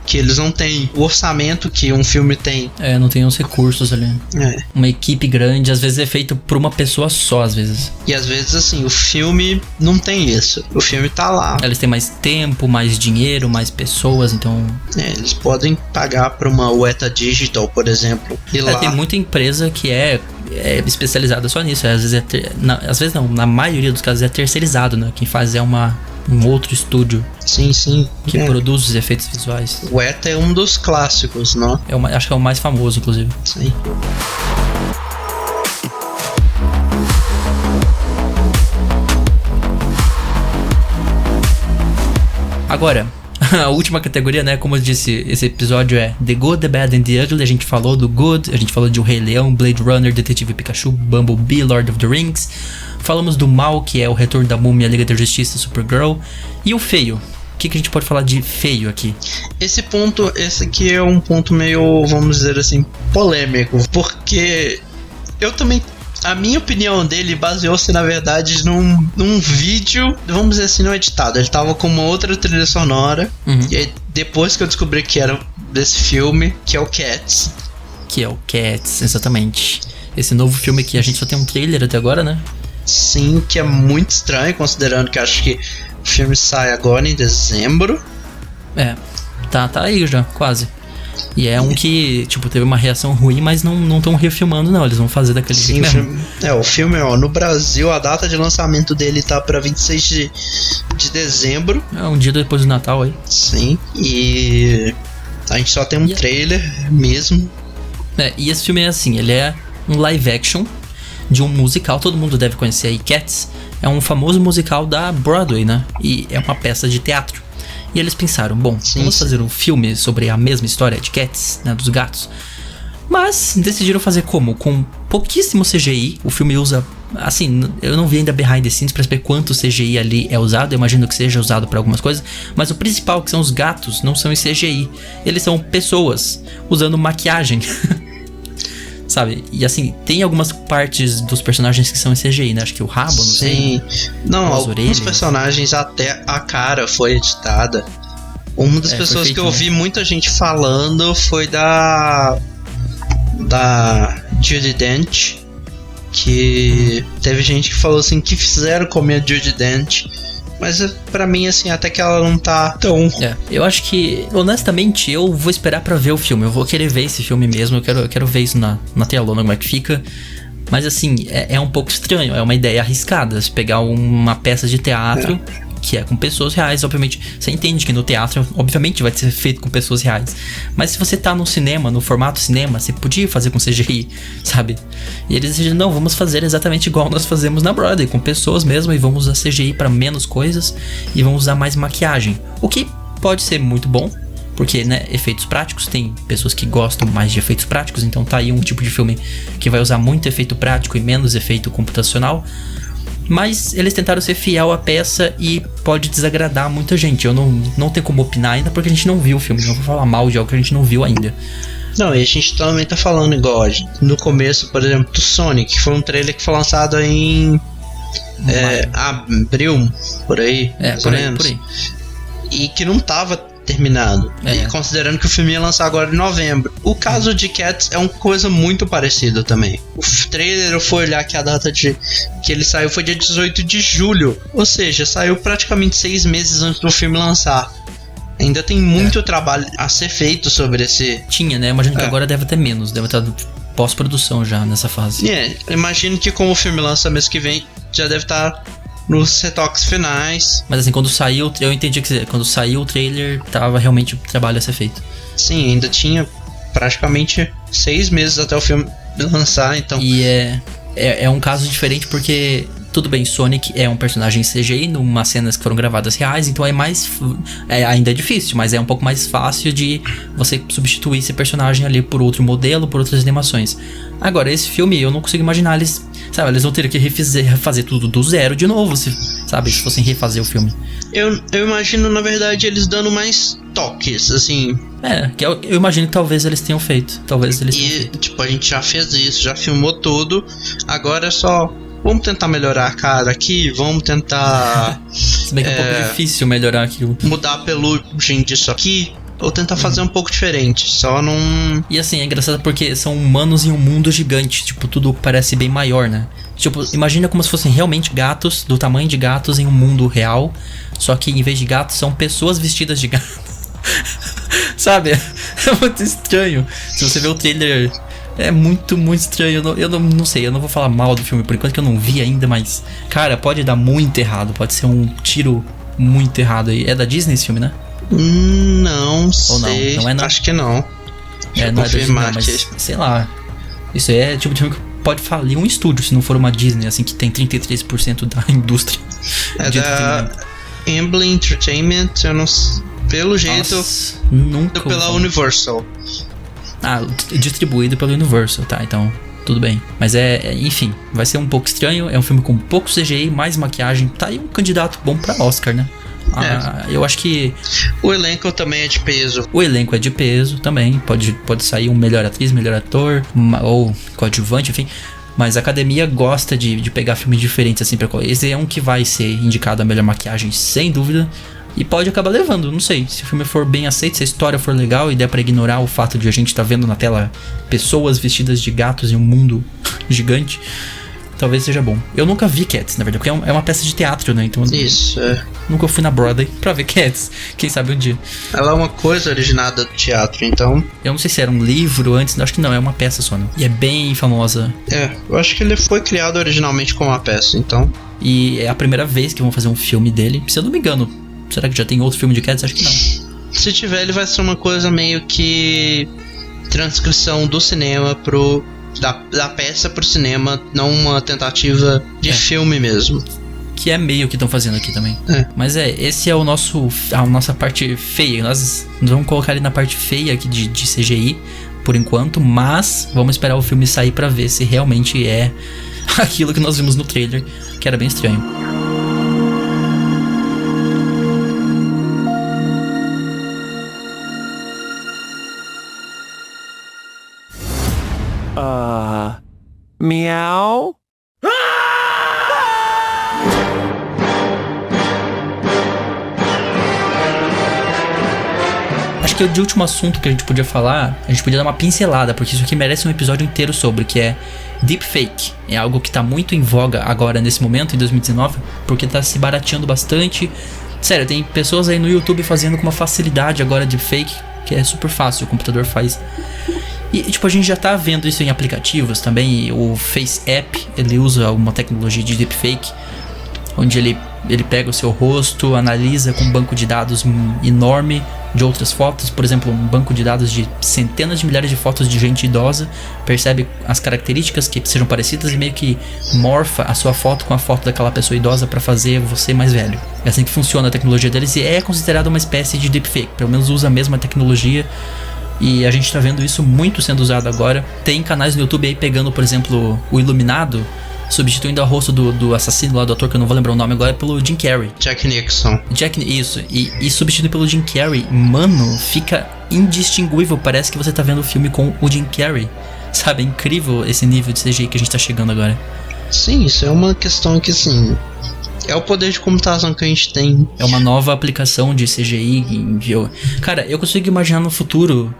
que eles não têm o orçamento que um filme tem.
Não tem os recursos ali.
É.
Uma equipe grande, às vezes é feito por uma pessoa só, às vezes.
E às vezes, assim, o filme não tem isso. O filme tá lá.
Eles têm mais tempo, mais dinheiro, mais pessoas, então...
eles podem pagar pra uma Weta Digital, por exemplo. E lá...
tem muita empresa que é especializada só nisso. Às vezes às vezes não, na maioria dos casos é terceirizado, né? Quem faz é um outro estúdio.
Sim.
Que produz os efeitos visuais.
O ETA é um dos clássicos, não?
Acho que é o mais famoso, inclusive.
Sim.
Agora, a última categoria, né? Como eu disse, esse episódio é The Good, The Bad and The Ugly. A gente falou do Good, a gente falou de O Rei Leão, Blade Runner, Detetive Pikachu, Bumblebee, Lord of the Rings. Falamos do mal, que é O Retorno da Múmia, Liga da Justiça, Supergirl. E o feio. O que a gente pode falar de feio aqui? Esse
aqui é um ponto meio, vamos dizer assim, polêmico. Porque eu também... a minha opinião dele baseou-se, na verdade, num vídeo, vamos dizer assim, não editado. Ele tava com uma outra trilha sonora. E aí, depois que eu descobri que era desse filme, que é o Cats.
Exatamente. Esse novo filme que a gente só tem um trailer até agora, né?
Sim, que é muito estranho, considerando que acho que o filme sai agora em dezembro.
Tá aí já, quase. E é um que, tipo, teve uma reação ruim, mas não estão refilmando, não. Eles vão fazer daquele jeito mesmo.
O filme, no Brasil, a data de lançamento dele tá pra 26 de dezembro.
É um dia depois do Natal aí.
Sim, e a gente só tem um trailer mesmo.
E esse filme é assim, ele é um live action de um musical, todo mundo deve conhecer aí, Cats. É um famoso musical da Broadway, né? E é uma peça de teatro. E eles pensaram, vamos fazer um filme sobre a mesma história de Cats, né, dos gatos. Mas decidiram fazer como? Com pouquíssimo CGI. O filme usa, assim, eu não vi ainda behind the scenes pra saber quanto CGI ali é usado. Eu imagino que seja usado pra algumas coisas. Mas o principal, que são os gatos, não são em CGI. Eles são pessoas usando maquiagem. Sabe? E assim, tem algumas partes dos personagens que são em CGI, né? Acho que o rabo, não sei.
Não, alguns personagens até a cara foi editada. Uma das pessoas que eu ouvi muita gente falando foi da Judi Dench. Que teve gente que falou assim que fizeram comer a Judi Dench. Mas pra mim, assim, até que ela não tá tão...
eu acho que, honestamente, eu vou esperar pra ver o filme. Eu vou querer ver esse filme mesmo. Eu quero ver isso na telona, como é que fica. Mas assim, é um pouco estranho. É uma ideia arriscada. Se pegar uma peça de teatro que é com pessoas reais, obviamente. Você entende que no teatro, obviamente, vai ser feito com pessoas reais. Mas se você tá no cinema, no formato cinema, você podia fazer com CGI, sabe? E eles decidiram, não, vamos fazer exatamente igual nós fazemos na Broadway, com pessoas mesmo, e vamos usar CGI pra menos coisas, e vamos usar mais maquiagem. O que pode ser muito bom, porque, né, efeitos práticos, tem pessoas que gostam mais de efeitos práticos, então tá aí um tipo de filme que vai usar muito efeito prático e menos efeito computacional. Mas eles tentaram ser fiel à peça e pode desagradar muita gente. Eu não tenho como opinar ainda porque a gente não viu o filme. Não vou falar mal de algo que a gente não viu ainda.
Não, e a gente também tá falando igual no começo, por exemplo, do Sonic, que foi um trailer que foi lançado em abril, por aí, mais ou menos. Por aí. E que não tava terminado. E considerando que o filme ia lançar agora em novembro. O caso de Cats é uma coisa muito parecida também. O trailer, eu fui olhar que a data que ele saiu foi dia 18 de julho. Ou seja, saiu praticamente 6 meses antes do filme lançar. Ainda tem muito trabalho a ser feito sobre esse...
Tinha, né? Imagino que agora deve ter menos. Deve estar pós-produção já nessa fase.
Imagino que como o filme lança mês que vem, já deve estar nos retoques finais.
Mas assim, quando saiu, eu entendi que quando saiu o trailer, tava realmente o trabalho a ser feito.
Sim, ainda tinha praticamente 6 meses até o filme lançar, então...
E é um caso diferente porque, tudo bem, Sonic é um personagem CGI numas cenas que foram gravadas reais, então ainda é difícil, mas é um pouco mais fácil de você substituir esse personagem ali por outro modelo, por outras animações. Agora, esse filme, eu não consigo imaginar eles vão ter que refazer tudo do zero de novo, se fossem refazer o filme.
Eu imagino, na verdade, eles dando mais toques, assim.
Que eu imagino que talvez eles tenham feito.
Tipo, a gente já fez isso, já filmou tudo. Agora é só... Vamos tentar melhorar a cara aqui, vamos tentar...
Se bem que é um pouco difícil melhorar aquilo.
Mudar a pelugem disso aqui, ou tentar fazer um pouco diferente, só não...
E assim, é engraçado porque são humanos em um mundo gigante, tipo, tudo parece bem maior, né? Tipo, imagina como se fossem realmente gatos, do tamanho de gatos em um mundo real, só que em vez de gatos, são pessoas vestidas de gato. Sabe? É muito estranho. Se você vê o trailer, é muito, muito estranho. Eu não sei, eu não vou falar mal do filme por enquanto, que eu não vi ainda, mas... Cara, pode dar muito errado, pode ser um tiro muito errado aí. É da Disney esse filme, né?
Não sei.
Ou não é não?
Acho que não.
Não é da Disney, não, mas sei lá. Isso aí é tipo de filme que pode falir um estúdio se não for uma Disney, assim, que tem 33% da indústria.
É da Amblin Entertainment, eu não sei. Pelo jeito,
nunca
pela Universal.
Distribuído pela Universal, tá, então tudo bem. Mas enfim, vai ser um pouco estranho. É um filme com pouco CGI, mais maquiagem. Tá aí um candidato bom pra Oscar, né? Eu acho que...
O elenco também é de peso.
O elenco é de peso também. Pode sair um melhor atriz, melhor ator, ou coadjuvante, enfim. Mas a academia gosta de pegar filmes diferentes assim pra... Esse é um que vai ser indicado a melhor maquiagem, sem dúvida. E pode acabar levando, não sei. Se o filme for bem aceito, se a história for legal e der pra ignorar o fato de a gente tá vendo na tela pessoas vestidas de gatos em um mundo gigante, talvez seja bom. Eu nunca vi Cats, na verdade, porque é uma peça de teatro, né? Então,
isso,
nunca fui na Broadway pra ver Cats. Quem sabe um dia.
Ela é uma coisa originada do teatro, então...
Eu não sei se era um livro antes, acho que não, é uma peça só, né? E é bem famosa.
Eu acho que ele foi criado originalmente como uma peça, então...
E é a primeira vez que vão fazer um filme dele, se eu não me engano. Será que já tem outro filme de Cats? Acho que não.
Se tiver, ele vai ser uma coisa meio que... transcrição do cinema da peça pro cinema, não uma tentativa de filme mesmo.
Que é meio que estão fazendo aqui também. Mas esse é a nossa parte feia. Nós vamos colocar ele na parte feia aqui de CGI, por enquanto, mas vamos esperar o filme sair pra ver se realmente é aquilo que nós vimos no trailer, que era bem estranho.
Meow?
Acho que de último assunto que a gente podia falar, a gente podia dar uma pincelada, porque isso aqui merece um episódio inteiro sobre, que é deepfake. É algo que tá muito em voga agora, nesse momento, em 2019, porque tá se barateando bastante. Sério, tem pessoas aí no YouTube fazendo com uma facilidade agora deepfake, que é super fácil, o computador faz. E tipo, a gente já tá vendo isso em aplicativos também. O Face App, ele usa uma tecnologia de deepfake, onde ele pega o seu rosto, analisa com um banco de dados enorme de outras fotos, por exemplo, um banco de dados de centenas de milhares de fotos de gente idosa, percebe as características que sejam parecidas e meio que morfa a sua foto com a foto daquela pessoa idosa para fazer você mais velho. É assim que funciona a tecnologia deles e é considerada uma espécie de deepfake, pelo menos usa a mesma tecnologia. E a gente tá vendo isso muito sendo usado agora. Tem canais no YouTube aí pegando, por exemplo, o Iluminado, substituindo o rosto do assassino lá, do ator que eu não vou lembrar o nome agora, pelo Jim Carrey.
Jack Nixon.
Isso. E substituindo pelo Jim Carrey, mano, fica indistinguível. Parece que você tá vendo o filme com o Jim Carrey. Sabe, é incrível esse nível de CGI que a gente tá chegando agora.
Sim, isso é uma questão que, assim... é o poder de computação que a gente tem.
É uma nova aplicação de CGI. Cara, eu consigo imaginar no futuro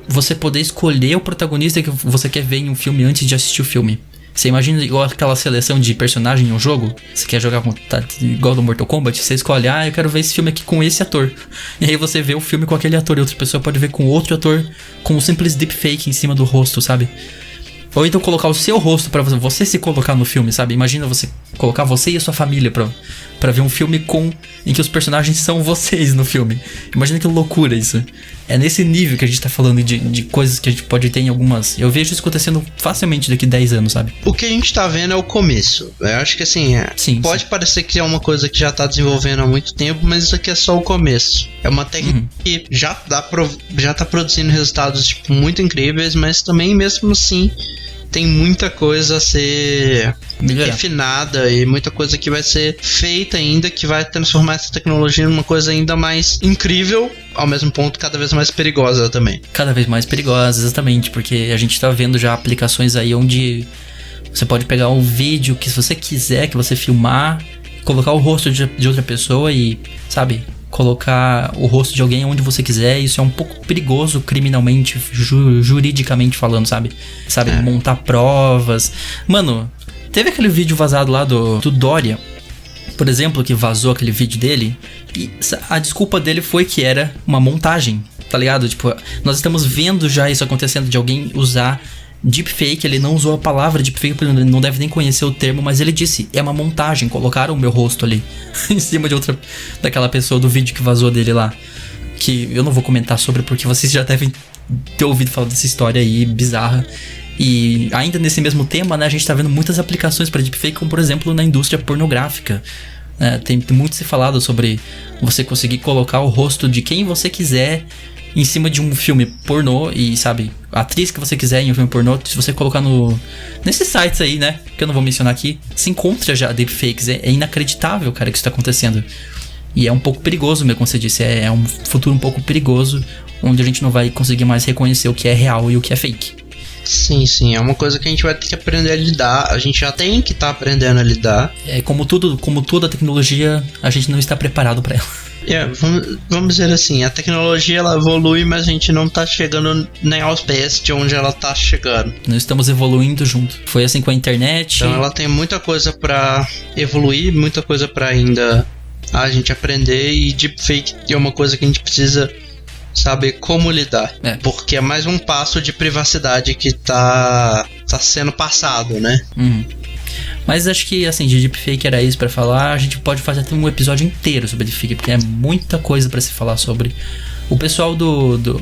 você poder escolher o protagonista que você quer ver em um filme antes de assistir o filme. Você imagina igual aquela seleção de personagem em um jogo? Você quer jogar igual do Mortal Kombat? Você escolhe, eu quero ver esse filme aqui com esse ator. E aí você vê o filme com aquele ator e outra pessoa pode ver com outro ator, com um simples deepfake em cima do rosto, sabe? Ou então colocar o seu rosto pra você se colocar no filme, sabe? Imagina você colocar você e a sua família pra ver um filme em que os personagens são vocês no filme. Imagina que loucura isso. É nesse nível que a gente tá falando de coisas que a gente pode ter em algumas... Eu vejo isso acontecendo facilmente daqui 10 anos, sabe?
O que a gente tá vendo é o começo. Eu acho que assim, pode parecer que é uma coisa que já tá desenvolvendo há muito tempo, mas isso aqui é só o começo. É uma técnica que já tá produzindo resultados tipo, muito incríveis, mas também mesmo assim... Tem muita coisa a ser refinada e muita coisa que vai ser feita ainda, que vai transformar essa tecnologia numa coisa ainda mais incrível, ao mesmo ponto cada vez mais perigosa também.
Cada vez mais perigosa, exatamente, porque a gente tá vendo já aplicações aí onde você pode pegar um vídeo que se você quiser, que você filmar, colocar o rosto de outra pessoa e, sabe... colocar o rosto de alguém onde você quiser. Isso é um pouco perigoso criminalmente, juridicamente falando, sabe? Montar provas. Mano, teve aquele vídeo vazado lá do Dória, por exemplo, que vazou aquele vídeo dele, e a desculpa dele foi que era uma montagem, tá ligado? Tipo, nós estamos vendo já isso acontecendo, de alguém usar deepfake. Ele não usou a palavra deepfake, porque ele não deve nem conhecer o termo, mas ele disse, é uma montagem, colocaram o meu rosto ali em cima de daquela pessoa do vídeo que vazou dele lá, que eu não vou comentar sobre porque vocês já devem ter ouvido falar dessa história aí bizarra. E ainda nesse mesmo tema, né, a gente tá vendo muitas aplicações para deepfake, como por exemplo na indústria pornográfica. Tem muito se falado sobre você conseguir colocar o rosto de quem você quiser em cima de um filme pornô e, sabe, a atriz que você quiser em um filme pornô, se você colocar nesses sites aí, né, que eu não vou mencionar aqui, se encontra já deepfakes. É inacreditável, cara, que isso tá acontecendo. E é um pouco perigoso mesmo, como você disse, é um futuro um pouco perigoso, onde a gente não vai conseguir mais reconhecer o que é real e o que é fake.
Sim, é uma coisa que a gente vai ter que aprender a lidar. A gente já tem que estar aprendendo a lidar.
Como toda tecnologia, a gente não está preparado para ela.
Vamos dizer assim, a tecnologia ela evolui, mas a gente não tá chegando nem aos pés de onde ela tá chegando.
Nós estamos evoluindo junto. Foi assim com a internet.
Então ela tem muita coisa pra evoluir, muita coisa pra ainda a gente aprender, e deepfake é uma coisa que a gente precisa saber como lidar. Porque é mais um passo de privacidade que tá sendo passado, né?
Mas acho que, assim, de deepfake era isso pra falar. A gente pode fazer até um episódio inteiro sobre deepfake, porque é muita coisa pra se falar sobre. O pessoal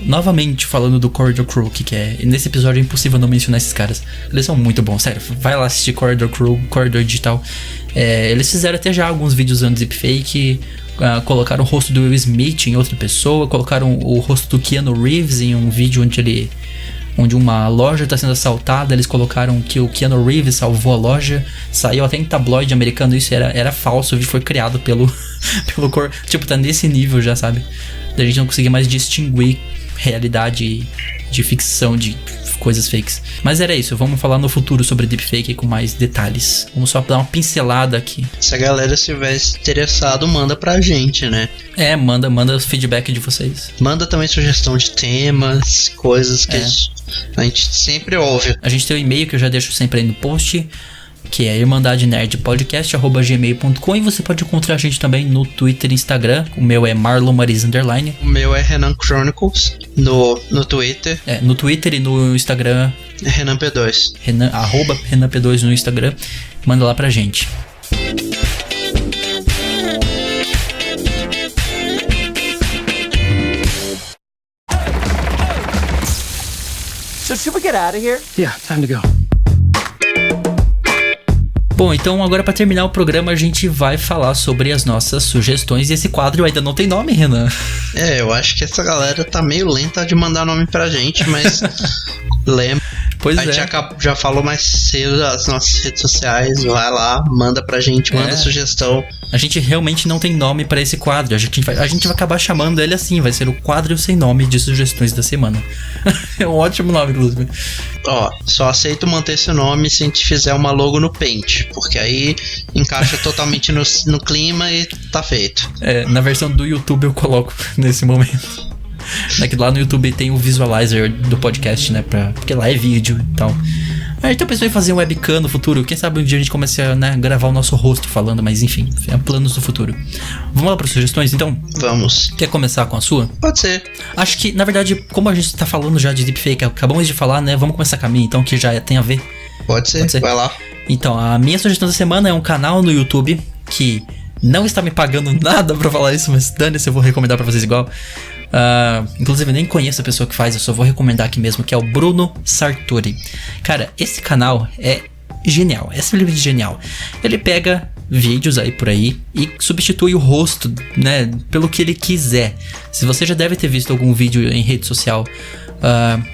novamente falando do Corridor Crew, que é... Nesse episódio é impossível não mencionar esses caras. Eles são muito bons, sério. Vai lá assistir Corridor Crew, Corridor Digital. Eles fizeram até já alguns vídeos usando deepfake. Colocaram o rosto do Will Smith em outra pessoa. Colocaram o rosto do Keanu Reeves em um vídeo onde uma loja está sendo assaltada. Eles colocaram que o Keanu Reeves salvou a loja. Saiu até em tabloide americano. Isso era falso. O vídeo foi criado pelo tipo, tá nesse nível já, sabe? Da gente não conseguir mais distinguir realidade de ficção, de coisas fakes. Mas era isso, vamos falar no futuro sobre deepfake com mais detalhes. Vamos só dar uma pincelada aqui.
Se a galera estiver interessado, manda pra gente, né?
Manda os feedback de vocês.
Manda também sugestão de temas, coisas que a gente sempre ouve.
A gente tem o e-mail que eu já deixo sempre aí no post, que é irmandadenerdpodcast@gmail.com, e você pode encontrar a gente também no Twitter e Instagram. O meu é marlonmariz_.
O meu é Renan Chronicles no Twitter.
No Twitter e no Instagram
é Renan P2.
Renan P2 no Instagram. Manda lá pra gente.
So should we get out of here?
Yeah, time to go.
Bom, então agora pra terminar o programa a gente vai falar sobre as nossas sugestões. E esse quadro ainda não tem nome, Renan.
Eu acho que essa galera tá meio lenta de mandar nome pra gente, mas lembra.
Pois
a gente já falou mais cedo das nossas redes sociais. Vai lá, manda pra gente, manda sugestão.
A gente realmente não tem nome pra esse quadro. A gente vai acabar chamando ele assim. Vai ser o quadro sem nome de sugestões da semana. É um ótimo nome, inclusive.
Só aceito manter esse nome se a gente fizer uma logo no Paint, porque aí encaixa totalmente no clima e tá feito.
Na versão do YouTube eu coloco nesse momento. Lá no YouTube tem o visualizer do podcast, né? Porque lá é vídeo e tal. A gente tá pensando em fazer um webcam no futuro. Quem sabe um dia a gente comece a, né, gravar o nosso rosto falando, mas enfim, é planos do futuro. Vamos lá para sugestões, então?
Vamos.
Quer começar com a sua?
Pode ser.
Acho que, na verdade, como a gente tá falando já de deepfake, acabamos de falar, né? Vamos começar com a minha, então, que já tem a ver.
Pode ser. Vai lá.
Então, a minha sugestão da semana é um canal no YouTube que não está me pagando nada pra falar isso, mas dane-se, eu vou recomendar pra vocês igual. Inclusive, eu nem conheço a pessoa que faz, eu só vou recomendar aqui mesmo, que é o Bruno Sartori. Cara, esse canal é genial, é simplesmente genial. Ele pega vídeos aí por aí e substitui o rosto, né, pelo que ele quiser. Se você já deve ter visto algum vídeo em rede social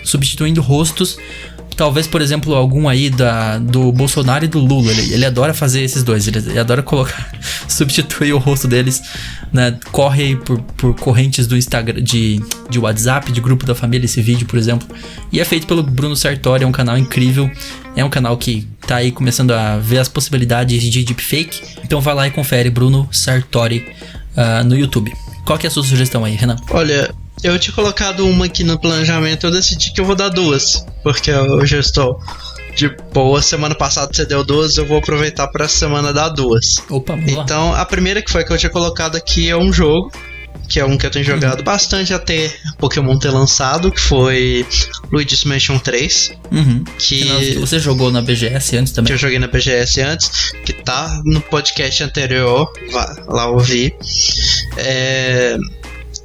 substituindo rostos, talvez, por exemplo, algum aí do Bolsonaro e do Lula. Ele adora fazer esses dois. Ele adora substituir o rosto deles, né? Corre aí por correntes do Instagram, de WhatsApp, de grupo da família, esse vídeo, por exemplo. E é feito pelo Bruno Sartori, é um canal incrível. É um canal que tá aí começando a ver as possibilidades de deepfake. Então vai lá e confere Bruno Sartori no YouTube. Qual que é a sua sugestão aí, Renan?
Olha, eu tinha colocado uma aqui no planejamento, eu decidi que eu vou dar duas, porque eu já estou de boa. Semana passada você deu duas, eu vou aproveitar pra semana dar duas.
Opa, vamos lá.
Então, a primeira que eu tinha colocado aqui é um jogo, que é um que eu tenho jogado bastante até Pokémon ter lançado, que foi Luigi's Mansion 3.
Que você jogou na BGS antes também?
Que eu joguei na BGS antes, que tá no podcast anterior, vá lá ouvir.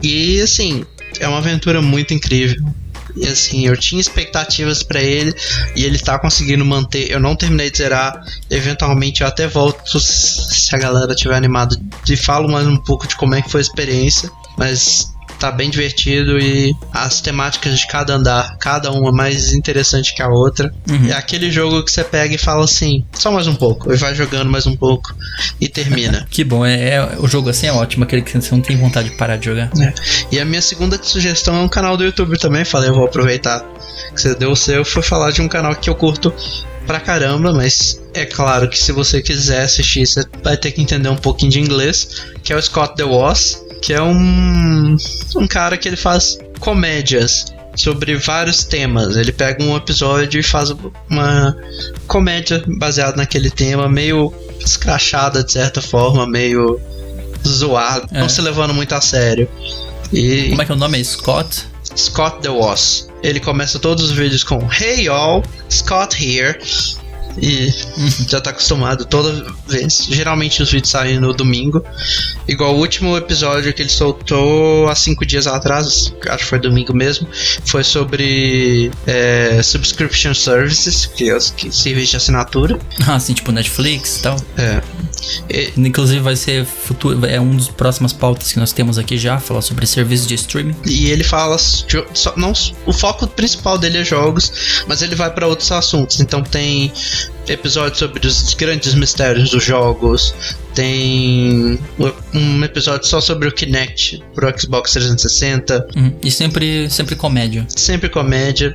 E assim, é uma aventura muito incrível. E assim, eu tinha expectativas pra ele e ele tá conseguindo manter. Eu não terminei de zerar. Eventualmente eu até volto se a galera tiver animado e falo mais um pouco de como é que foi a experiência. Mas tá bem divertido e as temáticas de cada andar, cada uma mais interessante que a outra. É aquele jogo que você pega e fala assim, só mais um pouco, e vai jogando mais um pouco e termina.
Que bom, o jogo assim é ótimo, aquele que você não tem vontade de parar de jogar.
E a minha segunda sugestão é um canal do YouTube também. Falei, eu vou aproveitar que você deu o seu, foi falar de um canal que eu curto pra caramba, mas é claro que se você quiser assistir, você vai ter que entender um pouquinho de inglês, que é o Scott The Woz, que é um cara que ele faz comédias sobre vários temas. Ele pega um episódio e faz uma comédia baseada naquele tema, meio escrachada de certa forma, meio zoado, não se levando muito a sério. E
como é que é o nome? É Scott?
Scott The Woz. Ele começa todos os vídeos com Hey y'all, Scott here. E já tá acostumado toda vez. Geralmente os vídeos saem no domingo. Igual o último episódio que ele soltou há 5 dias atrás, acho que foi domingo mesmo, foi sobre subscription services, que é os serviços de assinatura.
Assim, tipo Netflix e tal. Inclusive vai ser futuro, é um dos próximas pautas que nós temos aqui já, falar sobre serviços de streaming.
E ele fala, o foco principal dele é jogos, mas ele vai pra outros assuntos. Então tem episódio sobre os grandes mistérios dos jogos, tem um episódio só sobre o Kinect pro Xbox 360.
E sempre comédia.
Sempre comédia.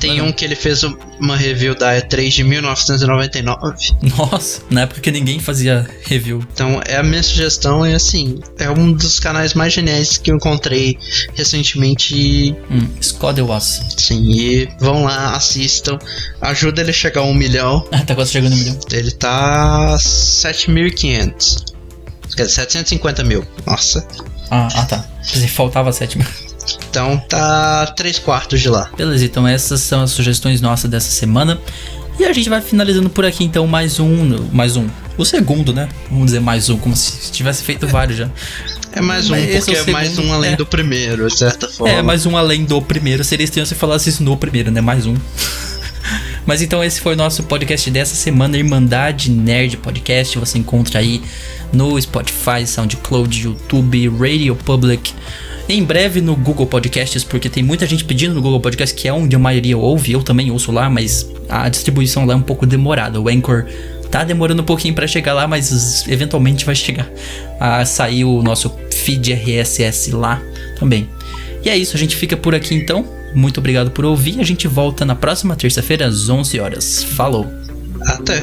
Tem um que ele fez uma review da E3 de 1999.
Nossa, na época que ninguém fazia review.
Então a minha sugestão é assim, é um dos canais mais geniais que eu encontrei recentemente.
Scott The Woz.
Sim, e vão lá, assistam, ajuda ele a chegar a 1 milhão.
Tá quase chegando a 1 milhão.
Ele tá 7.500. Quer dizer, 750 mil. Nossa.
Tá. Faltava 7 mil.
Então tá 3/4 de lá.
Beleza, então essas são as sugestões nossas dessa semana. E a gente vai finalizando por aqui então mais um. O segundo, né? Vamos dizer mais um, como se tivesse feito vários já.
É mais um, porque é mais um além do primeiro, de certa forma.
É, mais um além do primeiro. Seria estranho se falasse isso no primeiro, né? Mais um. Mas então esse foi o nosso podcast dessa semana, Irmandade Nerd Podcast. Você encontra aí no Spotify, SoundCloud, YouTube, Radio Public. Em breve no Google Podcasts, porque tem muita gente pedindo no Google Podcasts, que é onde a maioria ouve. Eu também ouço lá, mas a distribuição lá é um pouco demorada. O Anchor tá demorando um pouquinho pra chegar lá, mas eventualmente vai chegar a sair o nosso feed RSS lá também. E é isso, a gente fica por aqui então. Muito obrigado por ouvir. A gente volta na próxima terça-feira às 11 horas. Falou!
Até!